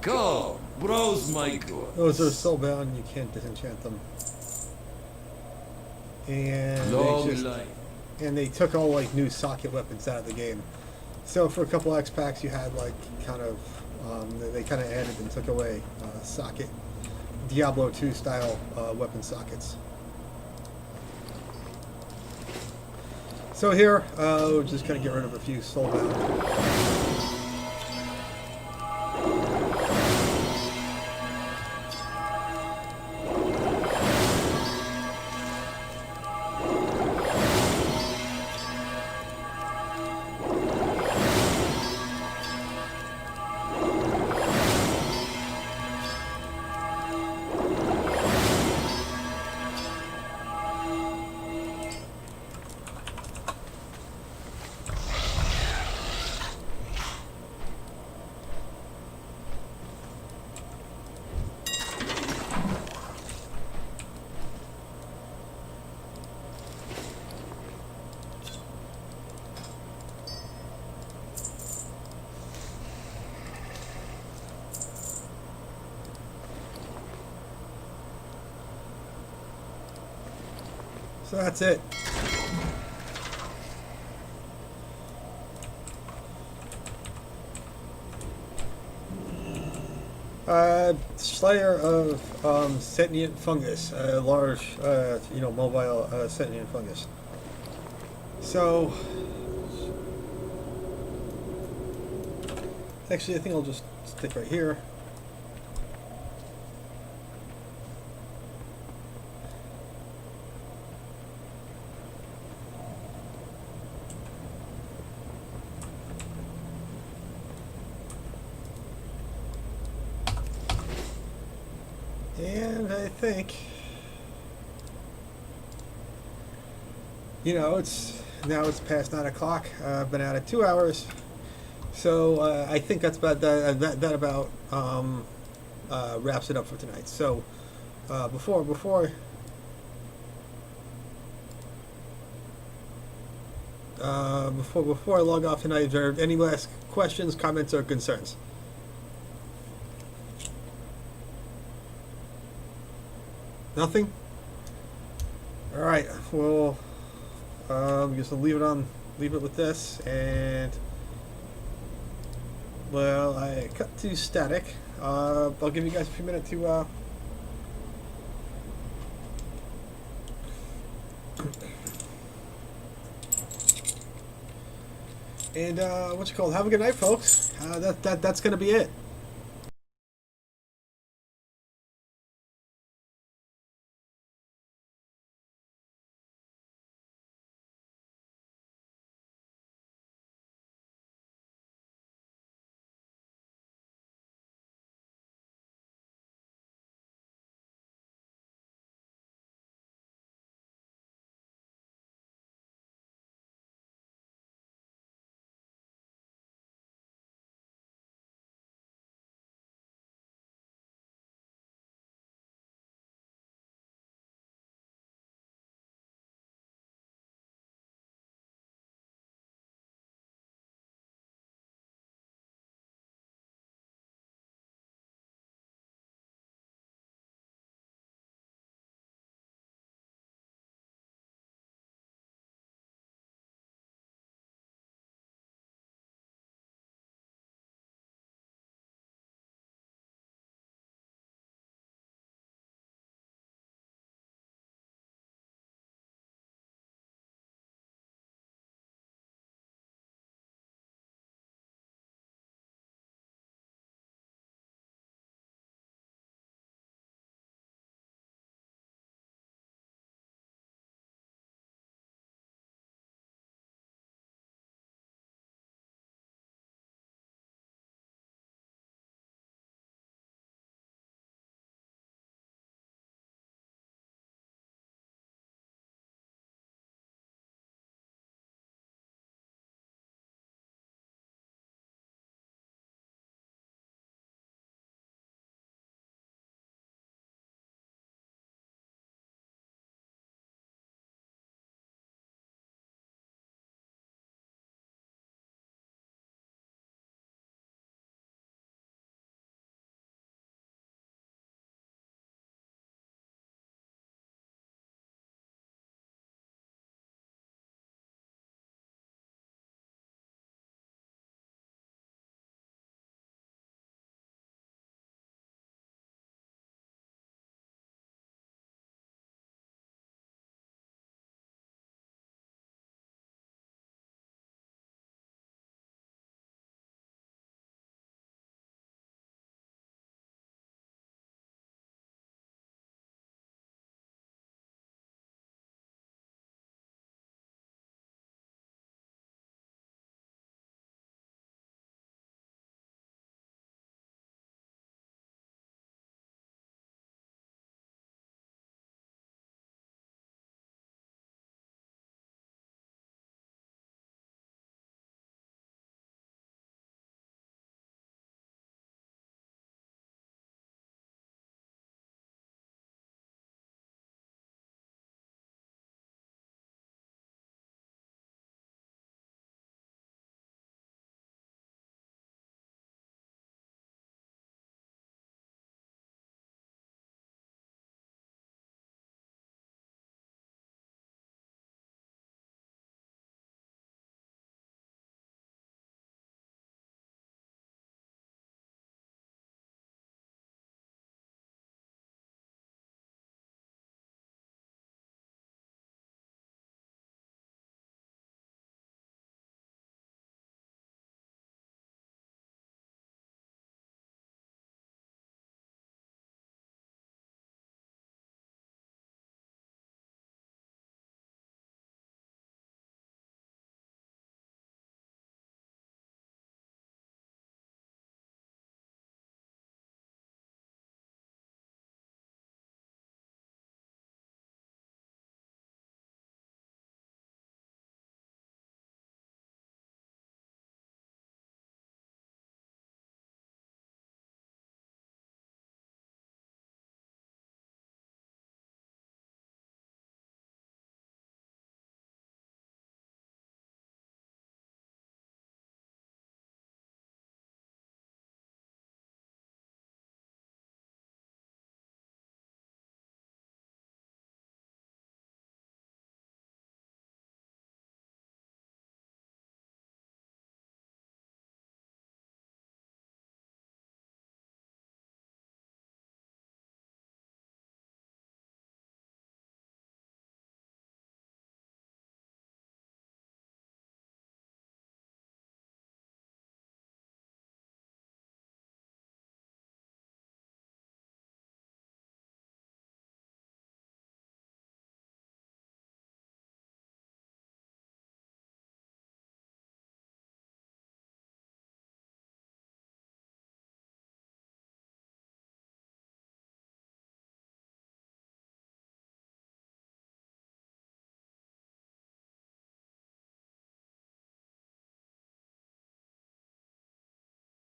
Come, browse my goods. Those are soulbound. You can't disenchant them. And Long they just, life. and they took all like new socket weapons out of the game. So for a couple X packs, you had like kind of they kind of added and took away socket Diablo 2 style weapon sockets. So here, we're just gonna get rid of a few soulbound. So that's it. Slayer of sentient fungus, large, mobile sentient fungus. So, actually, I think I'll just stick right here. And I think, it's past 9 o'clock. I've been out at 2 hours, so I think that's about that about wraps it up for tonight. So before I log off tonight, is there any last questions, comments, or concerns? Nothing? Alright, well, just leave it with this, and, well, I cut to static. I'll give you guys a few minutes to, and, have a good night, folks. That's gonna be it.